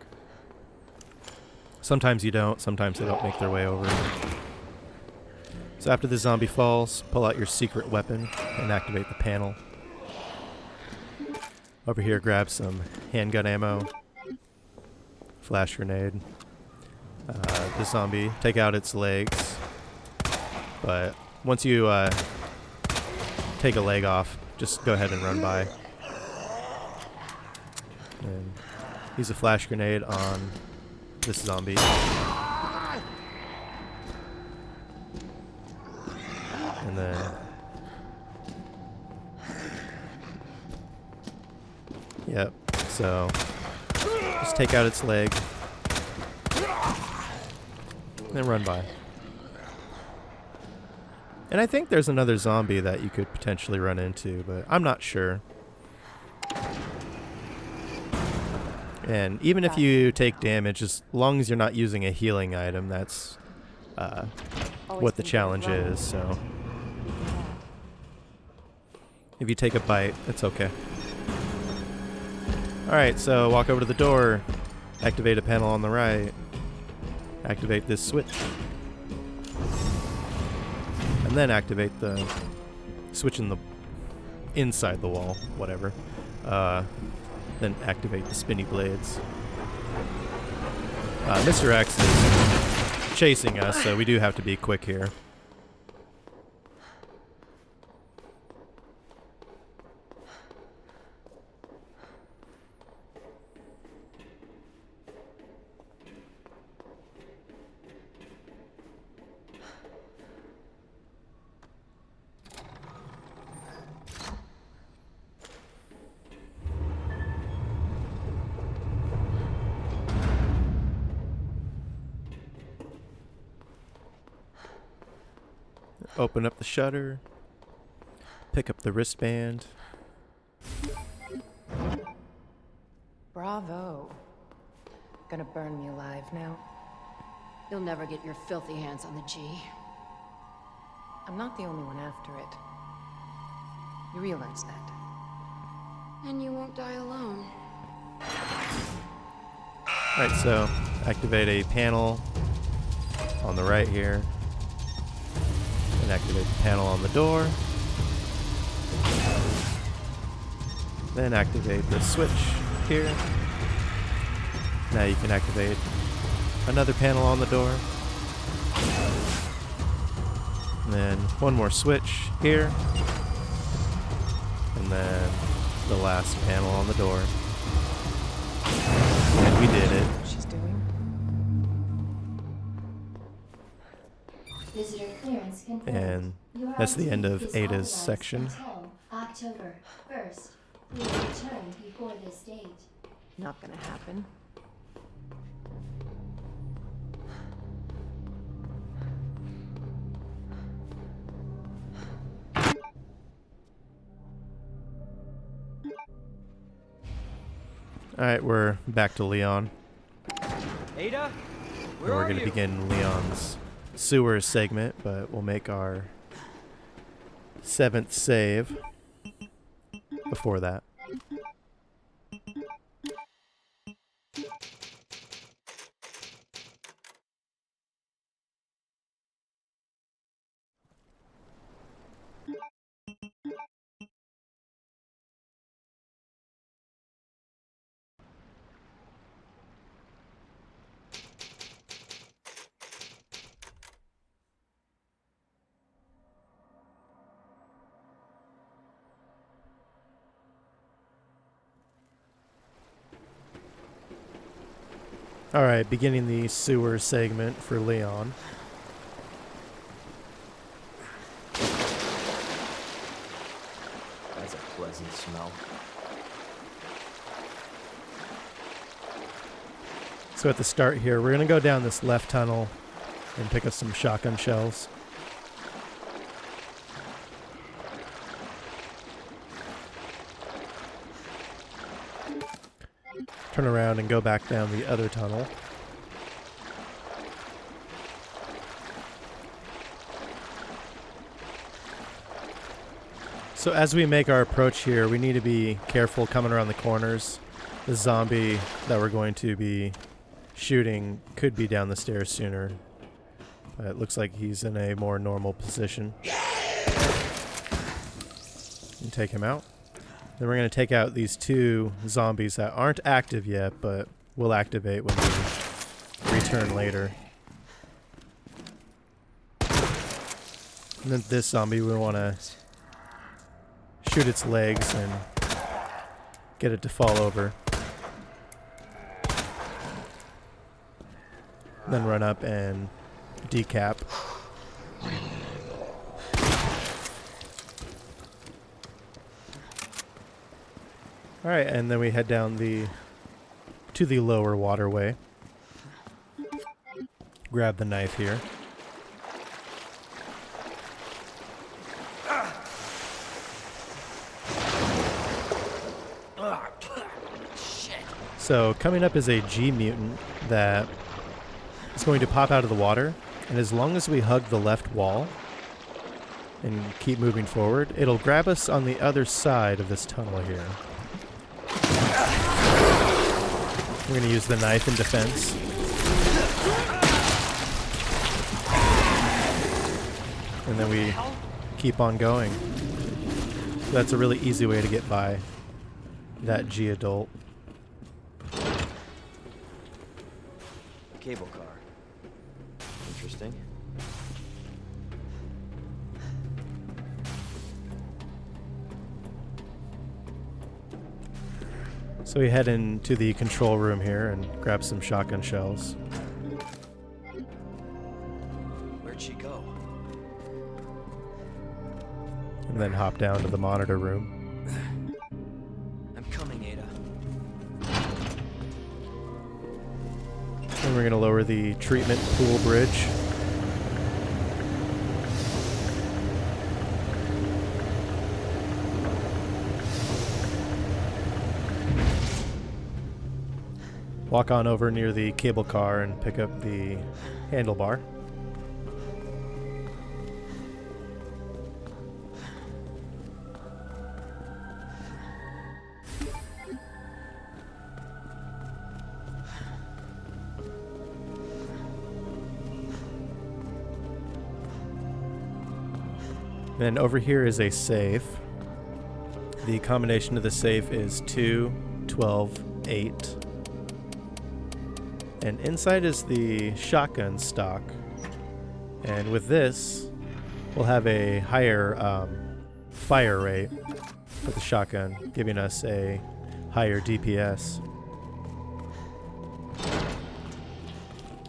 Sometimes you don't. Sometimes they don't make their way over. So after the zombie falls, pull out your secret weapon and activate the panel. Over here, grab some handgun ammo, flash grenade. The zombie, take out its legs. But once you take a leg off, just go ahead and run by. And use a flash grenade on this zombie. And then yep, so just take out its leg and then run by. And I think there's another zombie that you could potentially run into, but I'm not sure. And even if you take damage, as long as you're not using a healing item, that's what the challenge is. So if you take a bite, it's okay. Alright, so walk over to the door, activate a panel on the right, activate this switch, and then activate the switch in the inside the wall, whatever. Then activate the spinny blades. Mr. X is chasing us, so we do have to be quick here. Open up the shutter, pick up the wristband. Bravo. Gonna burn me alive now. You'll never get your filthy hands on the G. I'm not the only one after it. You realize that? And you won't die alone. Alright, so activate a panel on the right here. And activate the panel on the door. Then activate the switch here. Now you can activate another panel on the door. And then one more switch here. And then the last panel on the door. And we did it. She's doing? Visitor clearance confirmed. And Your that's the end of is Ada's authorized section. Until October 1st. Please return before this date. Not gonna happen. Alright, we're back to Leon. Ada? And Where we're are going to you? begin Leon's sewer segment, but we'll make our 7th save before that. Alright, beginning the sewer segment for Leon. That's a pleasant smell. So at the start here, we're going to go down this left tunnel and pick up some shotgun shells. Turn around and go back down the other tunnel. So as we make our approach here, we need to be careful coming around the corners. The zombie that we're going to be shooting could be down the stairs sooner. But it looks like he's in a more normal position. And take him out. Then we're going to take out these 2 zombies that aren't active yet, but will activate when we return later. And then this zombie, we want to shoot its legs and get it to fall over. Then run up and decap. Alright, and then we head down to the lower waterway. Grab the knife here. So coming up is a G mutant that is going to pop out of the water, and as long as we hug the left wall and keep moving forward, it'll grab us on the other side of this tunnel here. We're going to use the knife in defense. And then we keep on going. So that's a really easy way to get by that G adult. Cable car. Interesting. So we head into the control room here and grab some shotgun shells. Where'd she go? And then hop down to the monitor room. I'm coming, Ada. And we're going to lower the treatment pool bridge. Walk on over near the cable car and pick up the handlebar. Then over here is a safe. The combination of the safe is 2, 12, 8. And inside is the shotgun stock. And with this, we'll have a higher fire rate with the shotgun, giving us a higher DPS.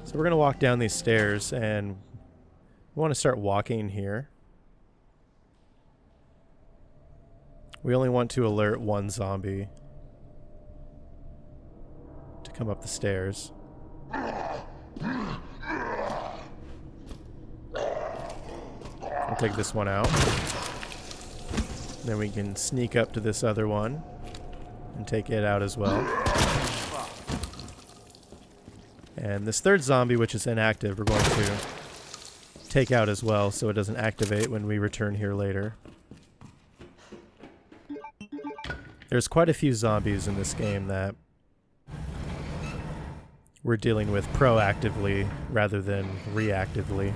So we're going to walk down these stairs, and We want to start walking here. We only want to alert one zombie to come up the stairs. We'll take this one out. Then we can sneak up to this other one and take it out as well. And this third zombie, which is inactive, we're going to take out as well so it doesn't activate when we return here later. There's quite a few zombies in this game that we're dealing with proactively rather than reactively.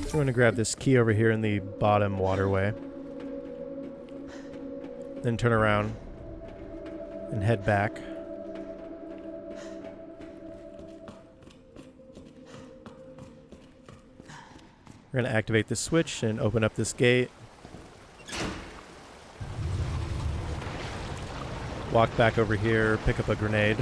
So I'm going to grab this key over here in the bottom waterway. Then turn around and head back. We're going to activate this switch and open up this gate. Walk back over here, pick up a grenade.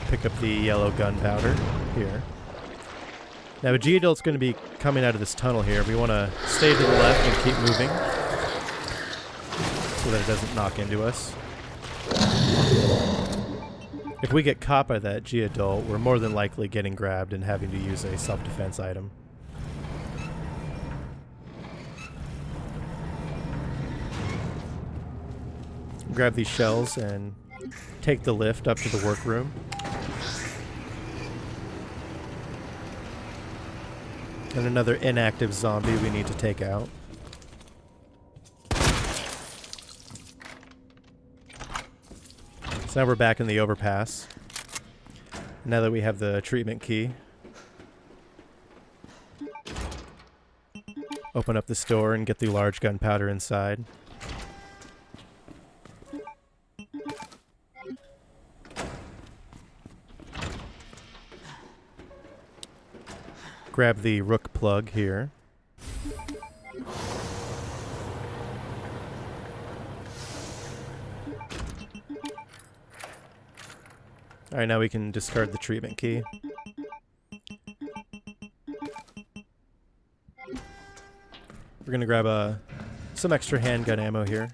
Pick up the yellow gunpowder here. Now, a G-Adult's going to be coming out of this tunnel here. We want to stay to the left and keep moving so that it doesn't knock into us. If we get caught by that G-Adult, we're more than likely getting grabbed and having to use a self-defense item. Grab these shells and take the lift up to the workroom. And another inactive zombie we need to take out. So now we're back in the overpass. Now that we have the treatment key. Open up this door and get the large gunpowder inside. Grab the rook plug here. Alright, now we can discard the treatment key. We're gonna grab some extra handgun ammo here.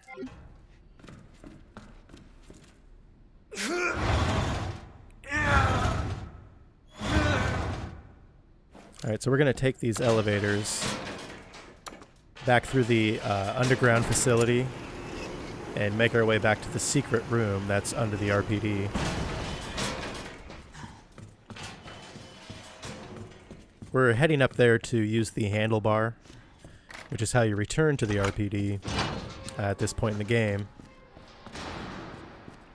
Alright, so we're going to take these elevators back through the underground facility and make our way back to the secret room that's under the RPD. We're heading up there to use the handlebar, which is how you return to the RPD at this point in the game.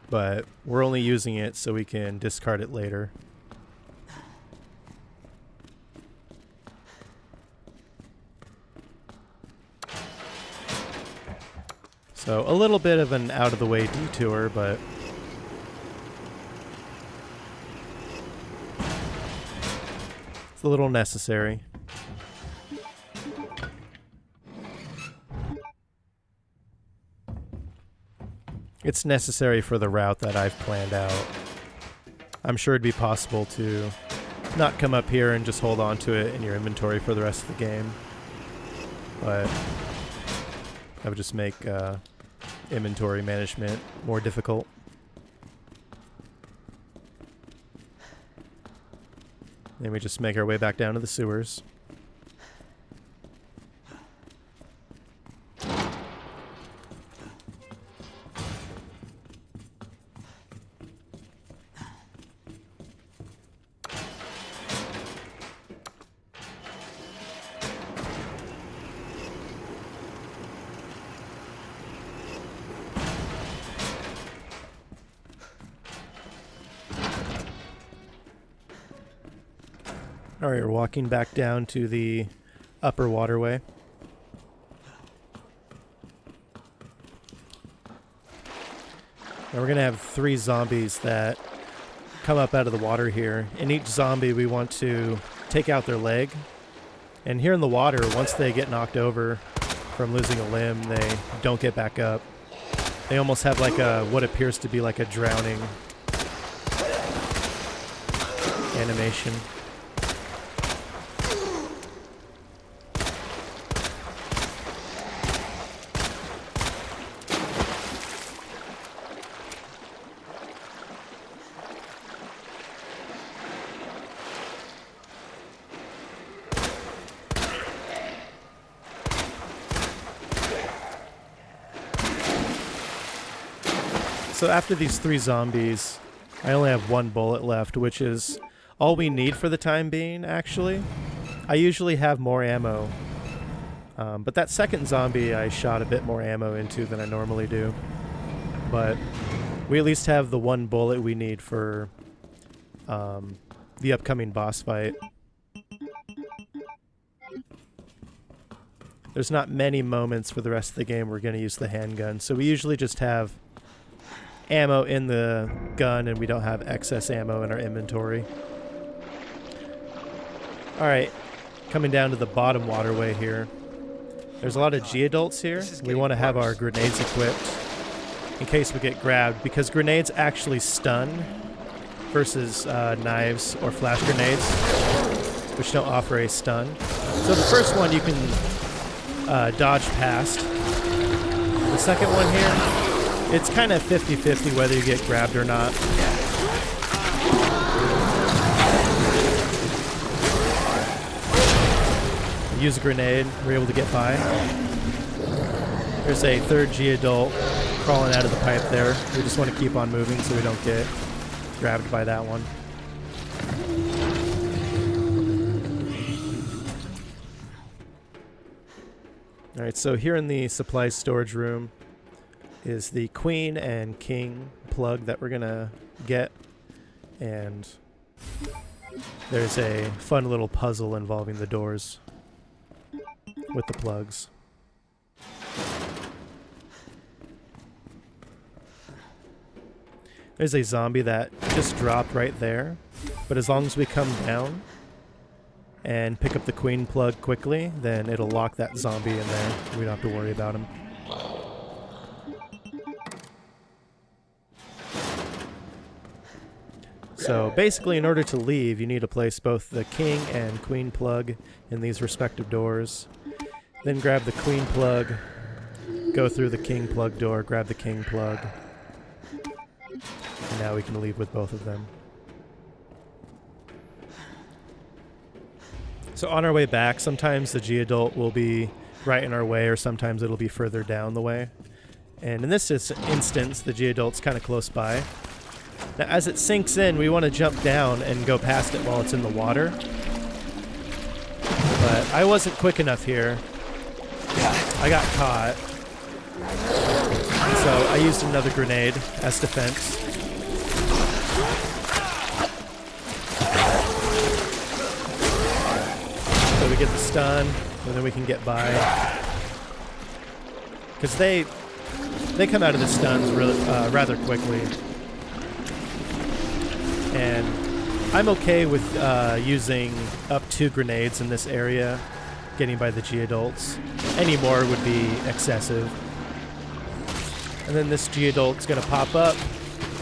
But we're only using it so we can discard it later. So a little bit of an out-of-the-way detour, but it's a little necessary. It's necessary for the route that I've planned out. I'm sure it'd be possible to not come up here and just hold on to it in your inventory for the rest of the game, but that would just make inventory management more difficult. Then we just make our way back down to the sewers. Alright, we're walking back down to the upper waterway. Now we're going to have 3 zombies that come up out of the water here. In each zombie we want to take out their leg And here in the water, once they get knocked over from losing a limb, they don't get back up. They almost have like a, what appears to be like a drowning animation. So after these 3 zombies, I only have 1 bullet left, which is all we need for the time being, actually. I usually have more ammo, but that second zombie I shot a bit more ammo into than I normally do. But we at least have the 1 bullet we need for the upcoming boss fight. There's not many moments for the rest of the game we're going to use the handgun, so we usually just have ammo in the gun and we don't have excess ammo in our inventory. Alright, coming down to the bottom waterway here. There's a lot of G-adults here. We want to have our grenades equipped in case we get grabbed, because grenades actually stun versus knives or flash grenades, which don't offer a stun. So the first one you can dodge past. The second one here, it's kind of 50-50 whether you get grabbed or not. Use a grenade, we're able to get by. There's a 3rd G-adult crawling out of the pipe there. We just want to keep on moving so we don't get grabbed by that one. Alright, so here in the supplies storage room is the queen and king plug that we're gonna get, and there's a fun little puzzle involving the doors with the plugs. There's a zombie that just dropped right there, but as long as we come down and pick up the queen plug quickly, then it'll lock that zombie in there. We don't have to worry about him. So basically, in order to leave, you need to place both the king and queen plug in these respective doors. Then grab the queen plug, go through the king plug door, grab the king plug. And now we can leave with both of them. So on our way back, sometimes the G-adult will be right in our way, or sometimes it'll be further down the way. And in this instance, the G-adult's kind of close by. Now, as it sinks in, we want to jump down and go past it while it's in the water. But I wasn't quick enough here. I got caught. So I used another grenade as defense. So we get the stun, and then we can get by. Because they come out of the stuns really, rather quickly. And I'm okay with using up 2 grenades in this area, getting by the G-adults. Any more would be excessive. And then this G-adult's going to pop up,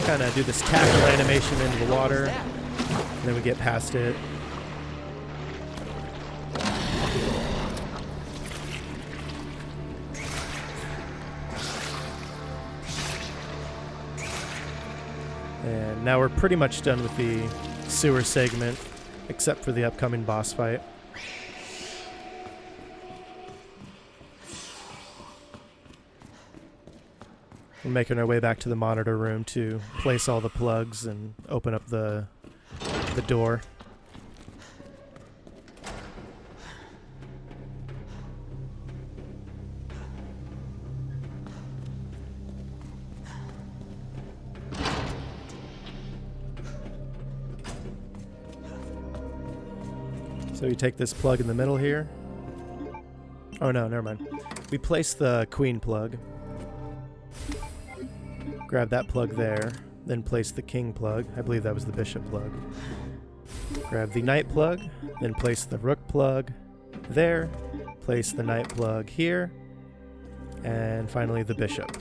kind of do this tackle animation into the water, and then we get past it. And now we're pretty much done with the sewer segment, except for the upcoming boss fight. We're making our way back to the monitor room to place all the plugs and open up the door. So you take this plug in the middle here. Oh no, never mind. We place the queen plug. Grab that plug there, then place the king plug. I believe that was the bishop plug. Grab the knight plug, then place the rook plug, there. Place the night plug here. And finally the bishop.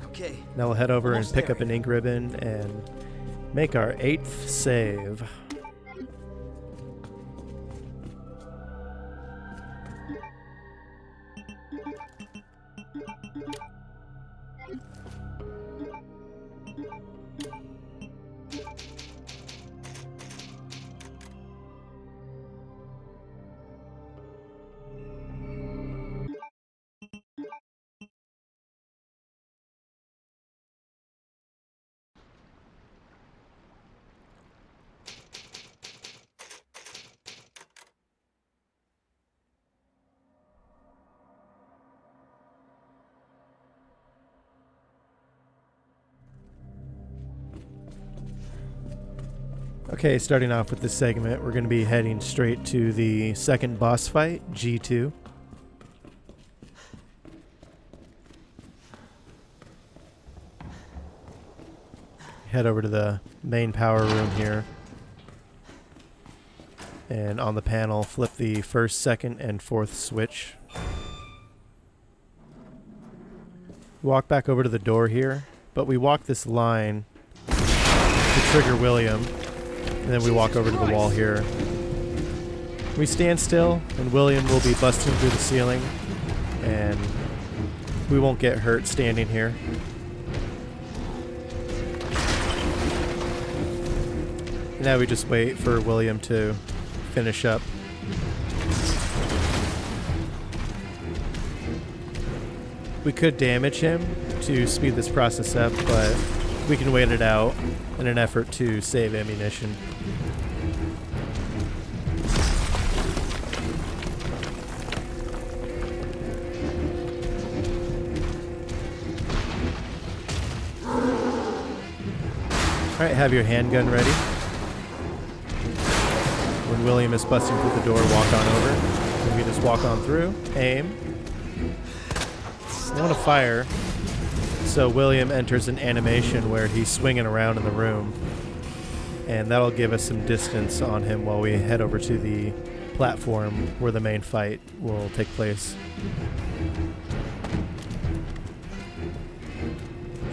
Okay. Now we'll head over and Almost pick there. up an ink ribbon and make our 8th save. Okay, starting off with this segment, we're going to be heading straight to the second boss fight, G2. Head over to the main power room here. And on the panel, flip the first, second, and fourth switch. Walk back over to the door here, but we walk this line to trigger William. And then we walk over to the wall here. We stand still, and William will be busting through the ceiling, and we won't get hurt standing here. Now we just wait for William to finish up. We could damage him to speed this process up, but we can wait it out in an effort to save ammunition. Alright, have your handgun ready. When William is busting through the door, walk on over. And we just walk on through, aim. I want to fire. So William enters an animation where he's swinging around in the room. And that'll give us some distance on him while we head over to the platform where the main fight will take place.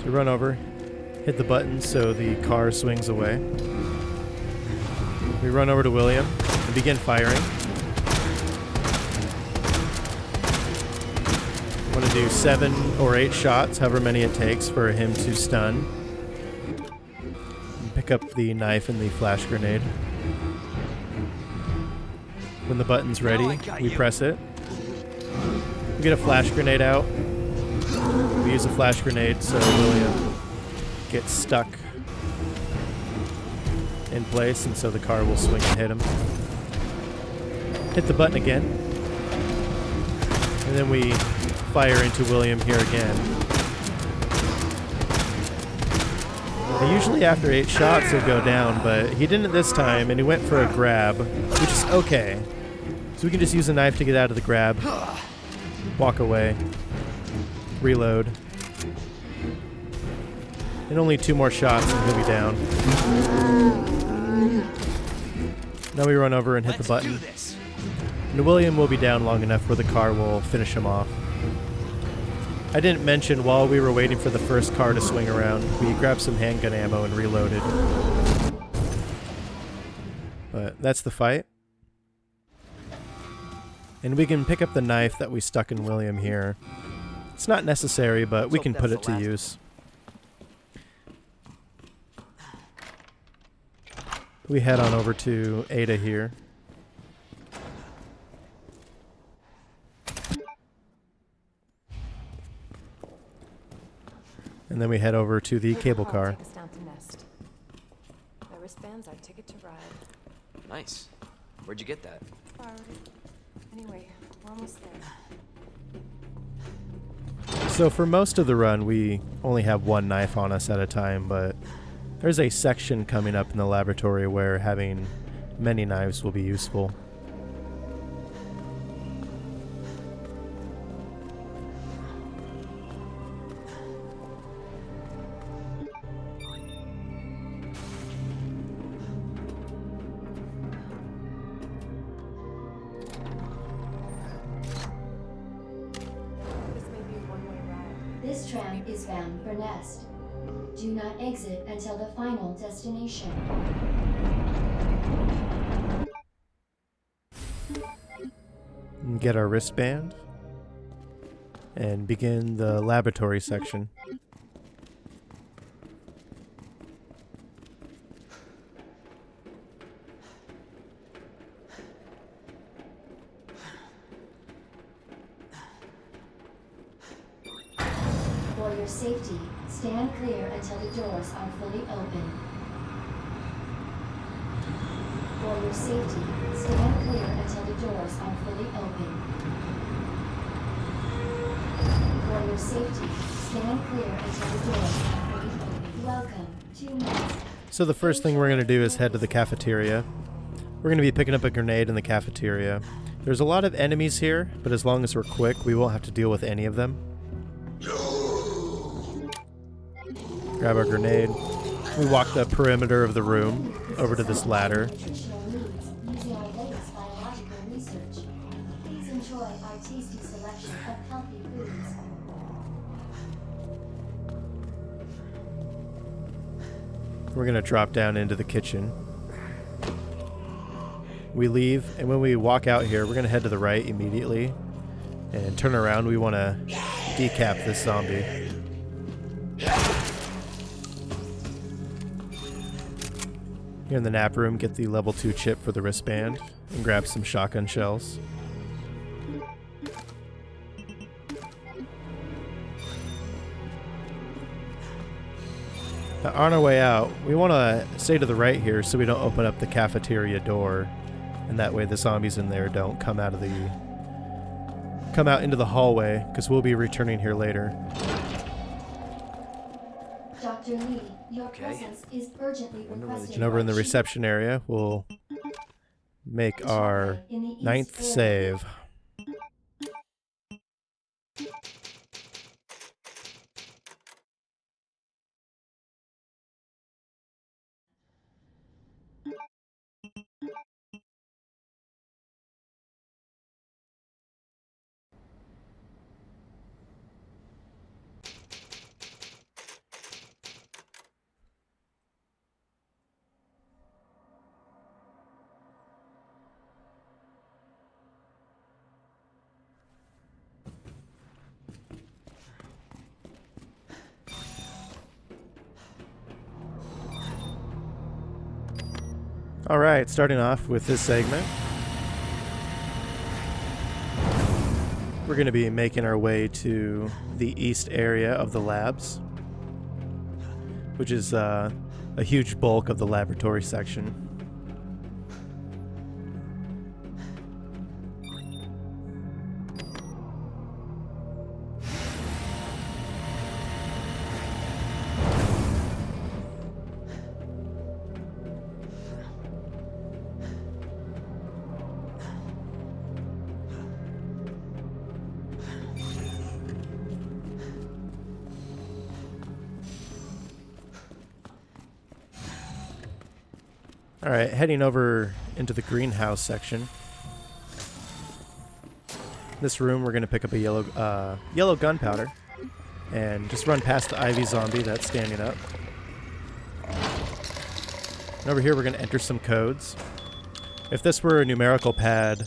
So run over, hit the button so the car swings away. We run over to William and begin firing. I want to do 7 or 8 shots, however many it takes for him to stun. And pick up the knife and the flash grenade. When the button's ready, we press it. We get a flash grenade out. We use a flash grenade so William gets stuck in place, and so the car will swing and hit him. Hit the button again. And then we fire into William here again. Now, usually after 8 shots he'll go down, but he didn't this time, and he went for a grab, which is okay. So we can just use a knife to get out of the grab, walk away, reload. And only 2 more shots and he'll be down. Now we run over and hit the button. And William will be down long enough where the car will finish him off. I didn't mention while we were waiting for the first car to swing around, we grabbed some handgun ammo and reloaded. But that's the fight. And we can pick up the knife that we stuck in William here. It's not necessary, but we can put it to use. We head on over to Ada here. And then we head over to the cable car. Take us down to Nest. My wristband's our ticket to ride. Nice. Where'd you get that? Borrowed it. Anyway, we're almost there. So for most of the run, we only have one knife on us at a time, but there's a section coming up in the laboratory where having many knives will be useful. tram is bound for Nest. Do not exit until the final destination. Get our wristband and begin the laboratory section. For your safety, stand clear until the doors are fully open. For your safety, stand clear until the doors are fully open. For your safety, stand clear until the doors are fully open. Welcome to Nest. So the first thing we're going to do is head to the cafeteria. We're going to be picking up a grenade in the cafeteria. There's a lot of enemies here, but as long as we're quick, we won't have to deal with any of them. Grab our grenade. We walk the perimeter of the room over to this ladder. Nutritional needs using our latest biological research. Please enjoy our tasty selection of healthy foods. We're going to drop down into the kitchen. We leave, and when we walk out here, we're going to head to the right immediately and turn around. We want to decap this zombie. Here in the nap room, get the level 2 chip for the wristband and grab some shotgun shells. Now, on our way out, we want to stay to the right here so we don't open up the cafeteria door, and that way the zombies in there don't come out into the hallway, because we'll be returning here later. Dr. Lee, your presence is urgently requested. And over in the reception area, we'll make our 9th save. Alright, starting off with this segment, we're going to be making our way to the east area of the labs, which is a huge bulk of the laboratory section. Alright, heading over into the greenhouse section. This room, we're going to pick up a yellow gunpowder and just run past the Ivy zombie that's standing up. And over here, we're going to enter some codes. If this were a numerical pad,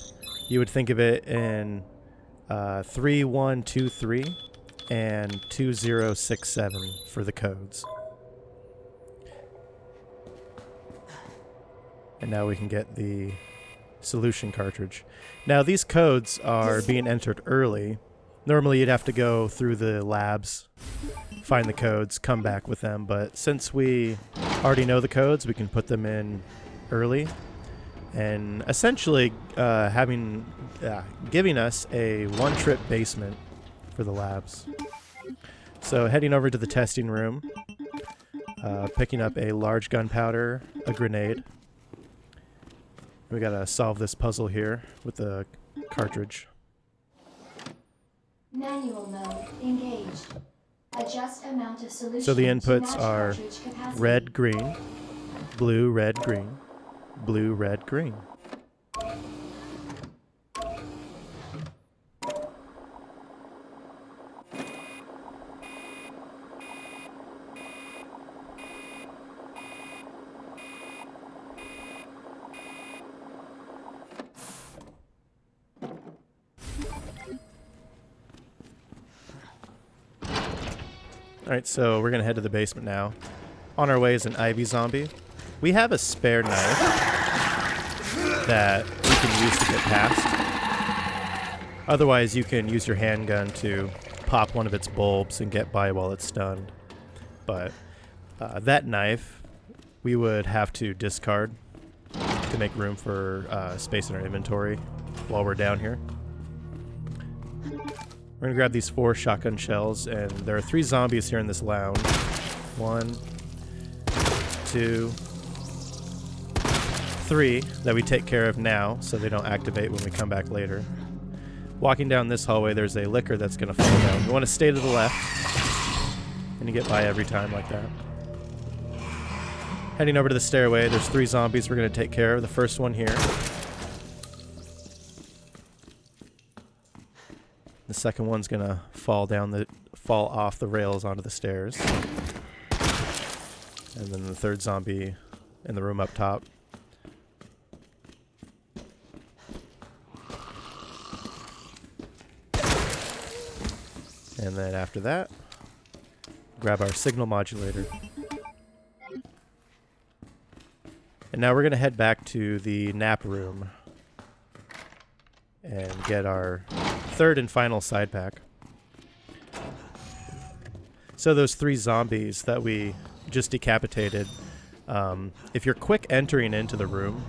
you would think of it in 3123 and 2067 for the codes. And now we can get the solution cartridge. Now these codes are being entered early. Normally you'd have to go through the labs, find the codes, come back with them, but since we already know the codes, we can put them in early, and essentially giving us a one-trip basement for the labs. So heading over to the testing room, picking up a large gunpowder, a grenade. We gotta solve this puzzle here with the cartridge. Manual mode engaged. Adjust amount of solution. So the to inputs match are cartridge capacity. red, green, blue, red, green, blue, red, green. Alright, so we're gonna head to the basement now. On our way is an Ivy zombie. We have a spare knife that we can use to get past. Otherwise, you can use your handgun to pop one of its bulbs and get by while it's stunned. But that knife, we would have to discard to make room for space in our inventory while we're down here. We're gonna grab these 4 shotgun shells, and there are 3 zombies here in this lounge. 1, 2, 3 that we take care of now so they don't activate when we come back later. Walking down this hallway, there's a licker that's gonna fall down. You wanna stay to the left, and you get by every time like that. Heading over to the stairway, there's 3 zombies we're gonna take care of. The first one here. The second one's gonna fall off the rails onto the stairs. And then the third zombie in the room up top. And then after that, grab our signal modulator. And now we're gonna head back to the nap room and get our 3rd and final side pack. So those 3 zombies that we just decapitated, if you're quick entering into the room,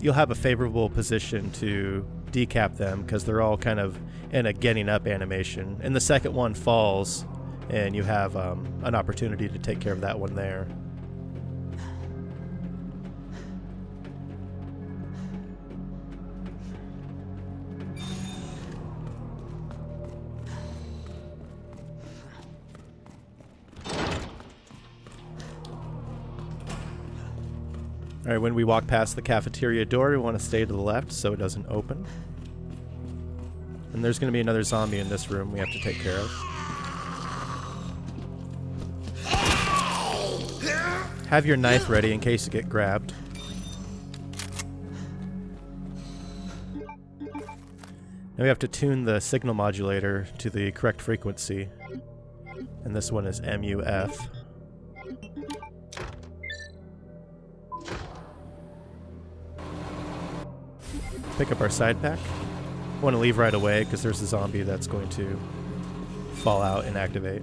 you'll have a favorable position to decap them because they're all kind of in a getting up animation. And the second one falls, and you have an opportunity to take care of that one there. Alright, when we walk past the cafeteria door, we want to stay to the left so it doesn't open. And there's going to be another zombie in this room we have to take care of. Have your knife ready in case you get grabbed. Now we have to tune the signal modulator to the correct frequency. And this one is MUF. Pick up our side pack. Want to leave right away because there's a zombie that's going to fall out and activate.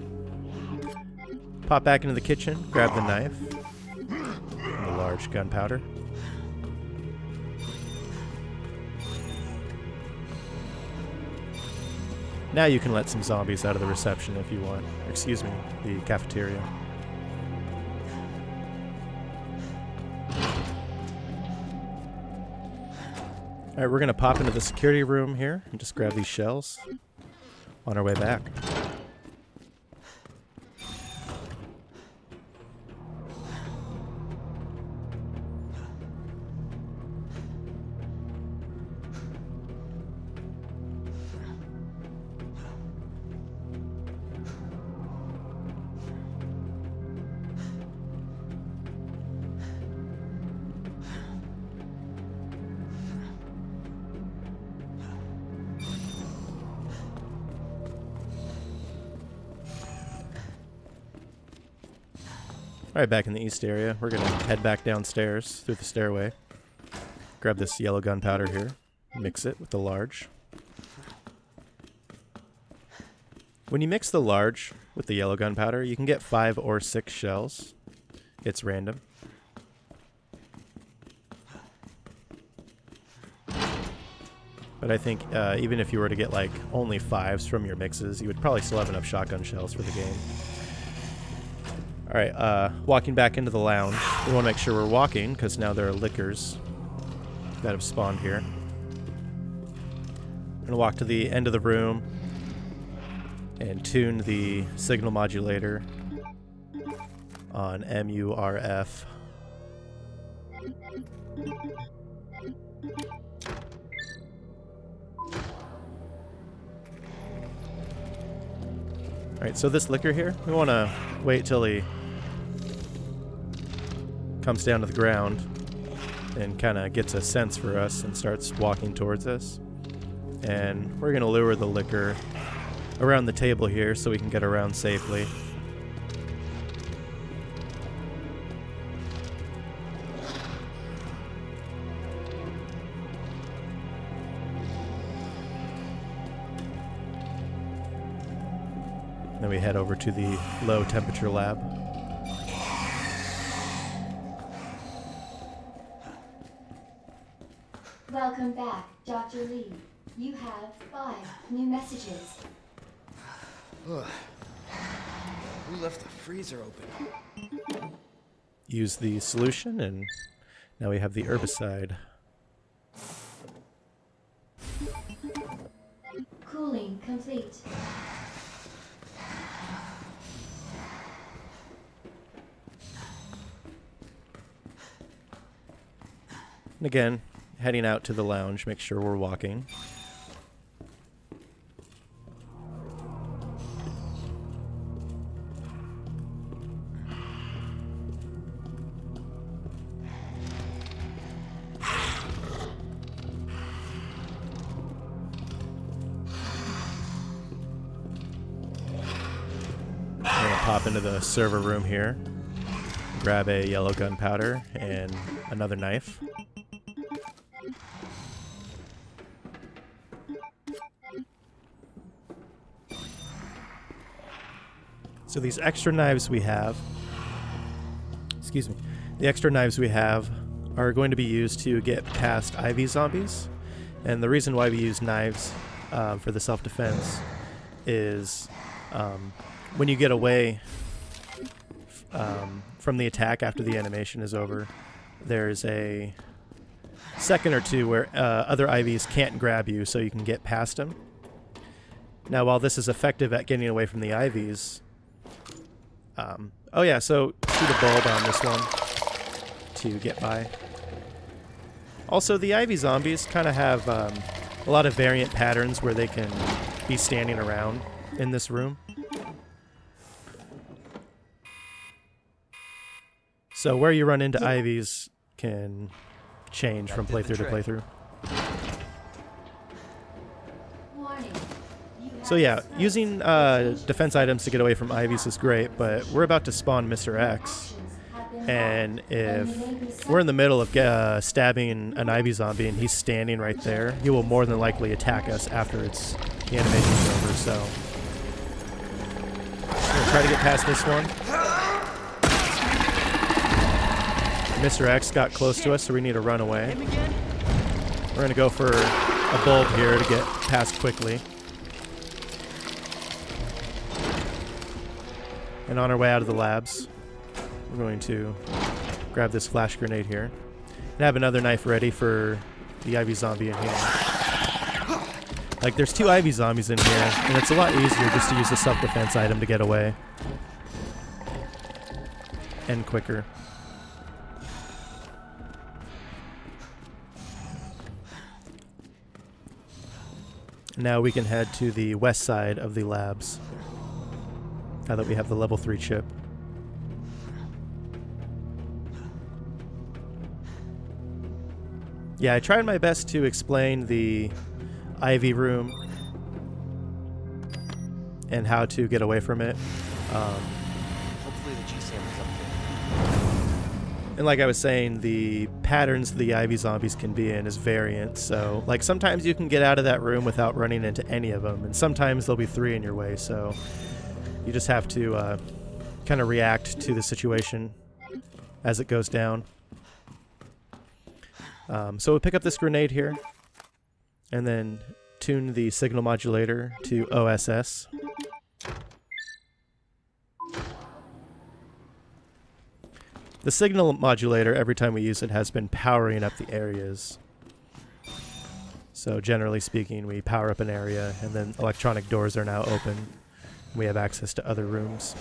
Pop back into the kitchen, grab the knife, and the large gunpowder. Now you can let some zombies out of the reception if you want. Or, excuse me, the cafeteria. Alright, we're going to pop into the security room here and just grab these shells on our way back. Alright, back in the east area. We're going to head back downstairs through the stairway. Grab this yellow gunpowder here. Mix it with the large. When you mix the large with the yellow gunpowder, you can get 5 or 6 shells. It's random. But I think even if you were to get like only 5s from your mixes, you would probably still have enough shotgun shells for the game. Alright, walking back into the lounge. We want to make sure we're walking, because now there are lickers that have spawned here. I'm going to walk to the end of the room and tune the signal modulator on MURF. Alright, so this licker here, we want to wait till he comes down to the ground and kind of gets a sense for us and starts walking towards us. And we're going to lure the licker around the table here so we can get around safely. Then we head over to the low temperature lab. Welcome back, Dr. Lee. You have 5 new messages. Who left the freezer open? Use the solution, and now we have the herbicide. Cooling complete. And again, heading out to the lounge, make sure we're walking. I'm gonna pop into the server room here, grab a yellow gunpowder and another knife. So these extra knives we have, the extra knives we have are going to be used to get past IV zombies. And the reason why we use knives for the self-defense is when you get away from the attack after the animation is over, there's a second or two where other IVs can't grab you, so you can get past them. Now, while this is effective at getting away from the IVs, oh yeah, so shoot a bulb on this one to get by. Also, the IV zombies kind of have a lot of variant patterns where they can be standing around in this room. So where you run into IVs can change from playthrough to playthrough. Warning. So yeah, using defense items to get away from IVs is great, but we're about to spawn Mr. X, and if we're in the middle of stabbing an IV zombie and he's standing right there, he will more than likely attack us after the animation's over, so I'm gonna try to get past this one. Mr. X got close to us, so we need to run away. We're gonna go for a bulb here to get past quickly. And on our way out of the labs, we're going to grab this flash grenade here. And have another knife ready for the IV zombie in here. Like, there's 2 IV zombies in here, and it's a lot easier just to use a self-defense item to get away. And quicker. Now we can head to the west side of the labs, now that we have the level 3 chip. Yeah, I tried my best to explain the IV room and how to get away from it. Hopefully the G-Sailor's up there. And like I was saying, the patterns the IV zombies can be in is variant. So, like, sometimes you can get out of that room without running into any of them, and sometimes there'll be 3 in your way. So you just have to kind of react to the situation as it goes down. So we'll pick up this grenade here, and then tune the signal modulator to OSS. The signal modulator, every time we use it, has been powering up the areas. So generally speaking, we power up an area, and then electronic doors are now open. We have access to other rooms.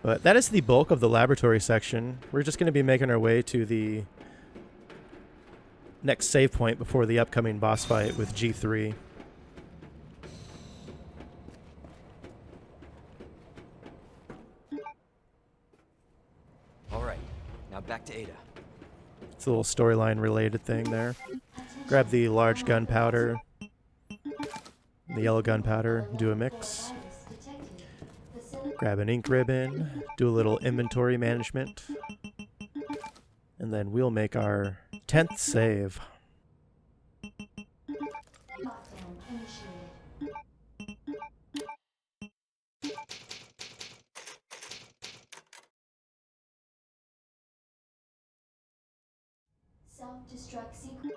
But that is the bulk of the laboratory section. We're just going to be making our way to the next save point before the upcoming boss fight with G3. Alright, now back to Ada. It's a little storyline related thing there. Grab the large gunpowder. the yellow gunpowder, do a mix. Grab an ink ribbon, do a little inventory management. And then we'll make our 10th save. Self-destruct sequence.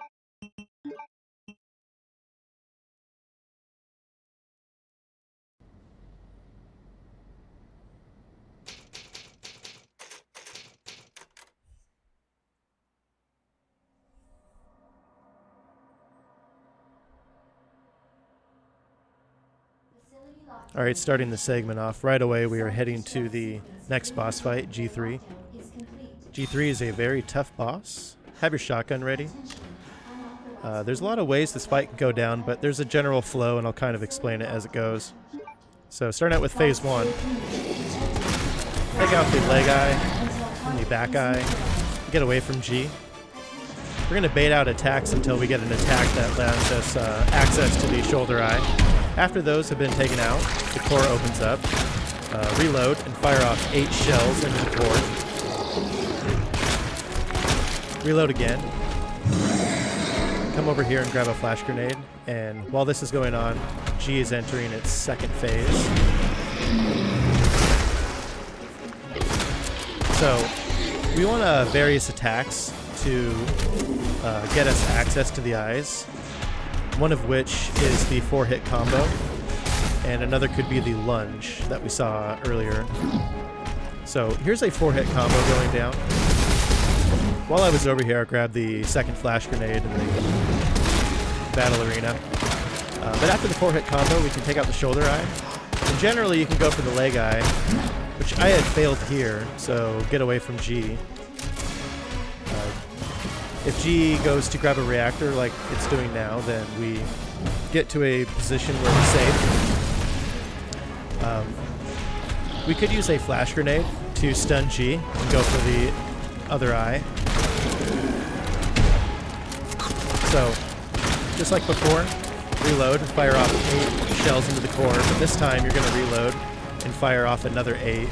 Alright, starting the segment off right away, we are heading to the next boss fight, G3. G3 is a very tough boss. Have your shotgun ready. There's a lot of ways this fight can go down, but there's a general flow, and I'll kind of explain it as it goes. So, starting out with phase 1. Take out the leg eye and the back eye. Get away from G. We're going to bait out attacks until we get an attack that lands us access to the shoulder eye. After those have been taken out, the core opens up. Reload and fire off 8 shells into the core. Reload again. Come over here and grab a flash grenade. And while this is going on, G is entering its second phase. So we want various attacks to get us access to the eyes. One of which is the 4-hit combo, and another could be the lunge that we saw earlier. So here's a 4-hit combo going down. While I was over here, I grabbed the second flash grenade in the battle arena. But after the 4-hit combo, we can take out the shoulder eye. And generally, you can go for the leg eye, which I had failed here, so get away from G. If G goes to grab a reactor like it's doing now, then we get to a position where we're safe. We could use a flash grenade to stun G and go for the other eye. So, just like before, reload, fire off 8 shells into the core, but this time you're going to reload and fire off another 8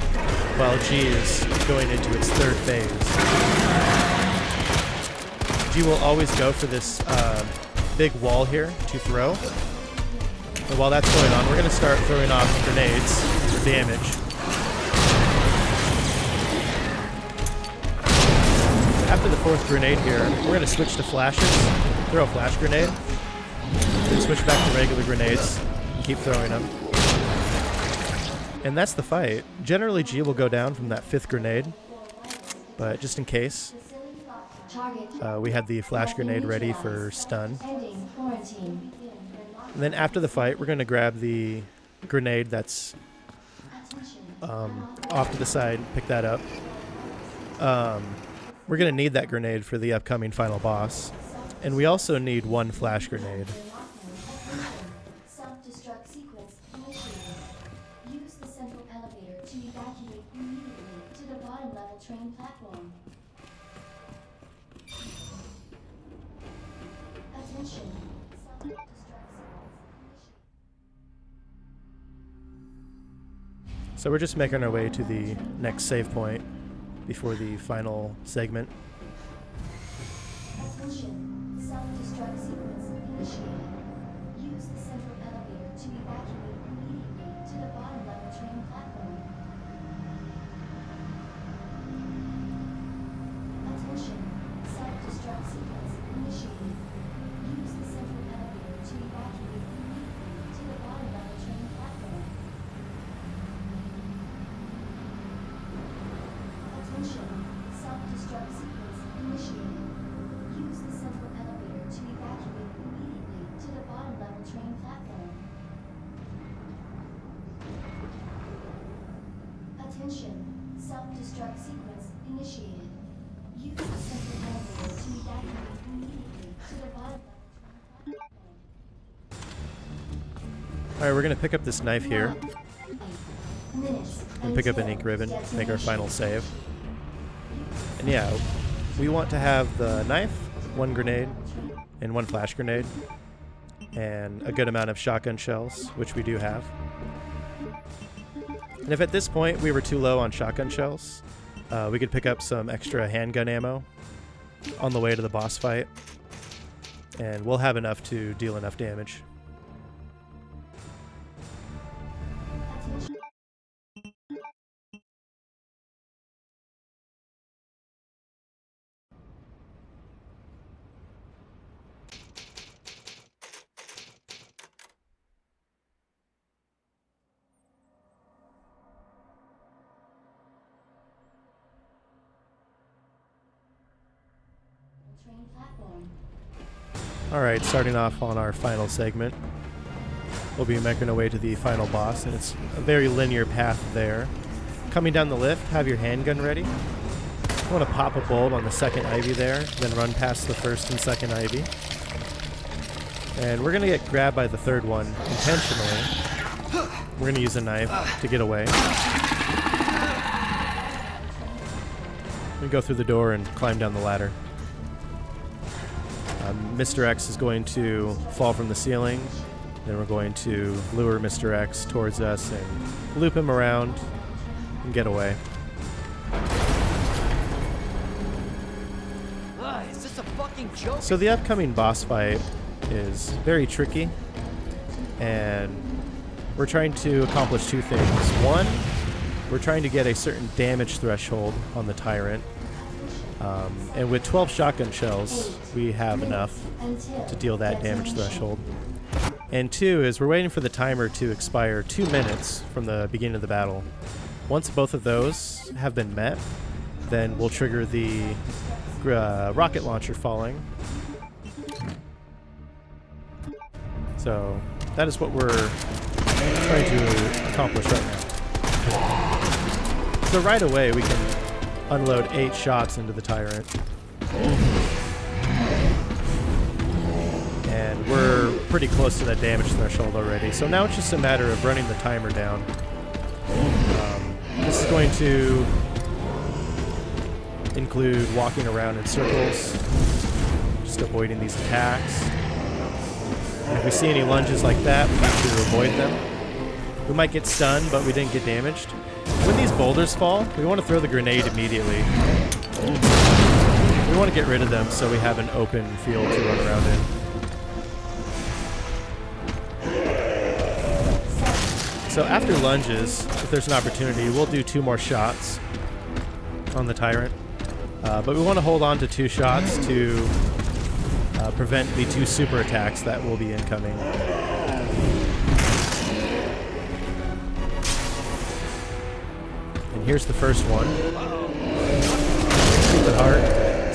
while G is going into its third phase. G will always go for this big wall here to throw. And while that's going on, we're going to start throwing off grenades for damage. After the 4th grenade here, we're going to switch to flashes, throw a flash grenade, then switch back to regular grenades, and keep throwing them. And that's the fight. Generally, G will go down from that 5th grenade, but just in case, we had the flash grenade ready for stun. And then after the fight, we're going to grab the grenade that's off to the side, pick that up. We're going to need that grenade for the upcoming final boss. And we also need 1 flash grenade. Self-destruct sequence initiated. Use the central elevator to evacuate immediately to the bottom level train platform. Attention. Self-destruct sequence. So we're just making our way to the next save point before the final segment. Attention. Self-destruct sequence initiated. Use the central elevator to evacuate immediately to the bottom level train platform. Attention. Self-destruct sequence initiated. Use the central elevator to evacuate immediately to the bottom level train platform. Attention. Self-destruct sequence initiated. Use the central elevator to evacuate immediately to the bottom level train platform. Attention. Self-destruct sequence initiated. Use the central elevator to evacuate immediately to the bottom level train platform. Alright, we're going to pick up this knife here Minutes and pick up an ink ribbon, make our final save. And yeah, we want to have the knife, 1 grenade, and 1 flash grenade. and a good amount of shotgun shells, which we do have. And if at this point we were too low on shotgun shells, we could pick up some extra handgun ammo on the way to the boss fight, and we'll have enough to deal enough damage. Alright, starting off on our final segment. We'll be making our way to the final boss, and it's a very linear path there. Coming down the lift, have your handgun ready. You want to pop a bulb on the second ivy there, then run past the first and second ivy. And we're going to get grabbed by the third one intentionally. We're going to use a knife to get away. We go through the door and climb down the ladder. Mr. X is going to fall from the ceiling. Then we're going to lure Mr. X towards us and loop him around and get away. Is this a fucking joke? So the upcoming boss fight is very tricky, and we're trying to accomplish two things. One, we're trying to get a certain damage threshold on the tyrant. And with 12 shotgun shells, we have enough to deal that damage threshold. And two is we're waiting for the timer to expire 2 minutes from the beginning of the battle. Once both of those have been met, then we'll trigger the rocket launcher falling. So that is what we're trying to accomplish right now. So right away we can unload 8 shots into the tyrant. And we're pretty close to that damage threshold already. So now it's just a matter of running the timer down. This is going to include walking around in circles, just avoiding these attacks. And if we see any lunges like that, we need to avoid them. We might get stunned, but we didn't get damaged. When these boulders fall, we want to throw the grenade immediately. We want to get rid of them so we have an open field to run around in. So after lunges, if there's an opportunity, we'll do 2 more shots on the tyrant. But we want to hold on to 2 shots to prevent the 2 super attacks that will be incoming. And here's the first one. Shoot the heart,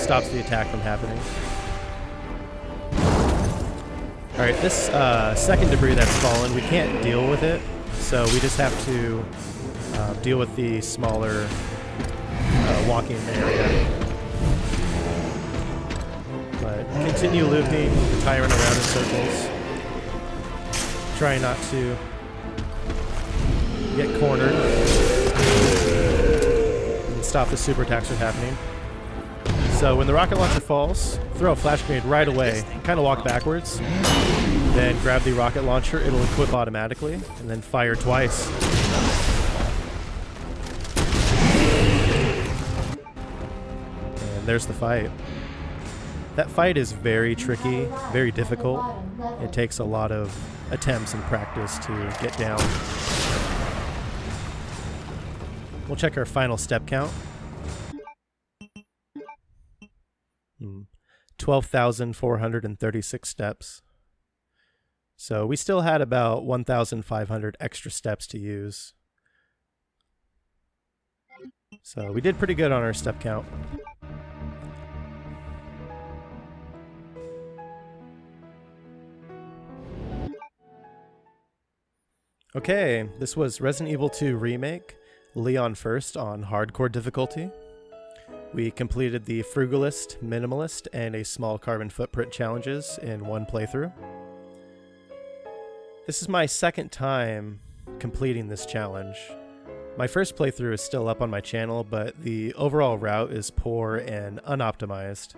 stops the attack from happening. Alright, this second debris that's fallen, we can't deal with it. So we just have to deal with the smaller walking area. But continue looping the tyrant around in circles. Try not to get cornered. And stop the super attacks from happening. So when the rocket launcher falls, throw a flash grenade right away. Kind of walk backwards. Then grab the rocket launcher, it'll equip automatically, and then fire twice. And there's the fight. That fight is very tricky, very difficult. It takes a lot of attempts and practice to get down. We'll check our final step count. 12,436 steps. So we still had about 1,500 extra steps to use. So we did pretty good on our step count. Okay, this was Resident Evil 2 Remake, Leon First on hardcore difficulty. We completed the Frugalist, Minimalist, and a small carbon footprint challenges in one playthrough. This is my second time completing this challenge. My first playthrough is still up on my channel, but the overall route is poor and unoptimized.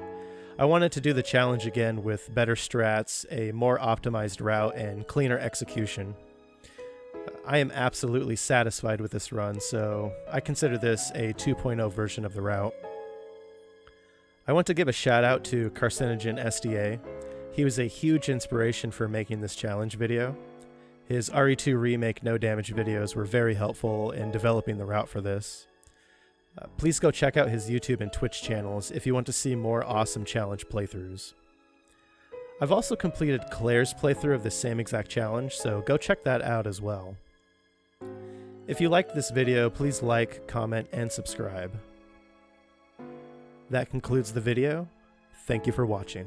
I wanted to do the challenge again with better strats, a more optimized route, and cleaner execution. I am absolutely satisfied with this run, so I consider this a 2.0 version of the route. I want to give a shout out to Carcinogen SDA. He was a huge inspiration for making this challenge video. His RE2 Remake no damage videos were very helpful in developing the route for this. Please go check out his YouTube and Twitch channels if you want to see more awesome challenge playthroughs. I've also completed Claire's playthrough of the same exact challenge, so go check that out as well. If you liked this video, please like, comment, and subscribe. That concludes the video. Thank you for watching.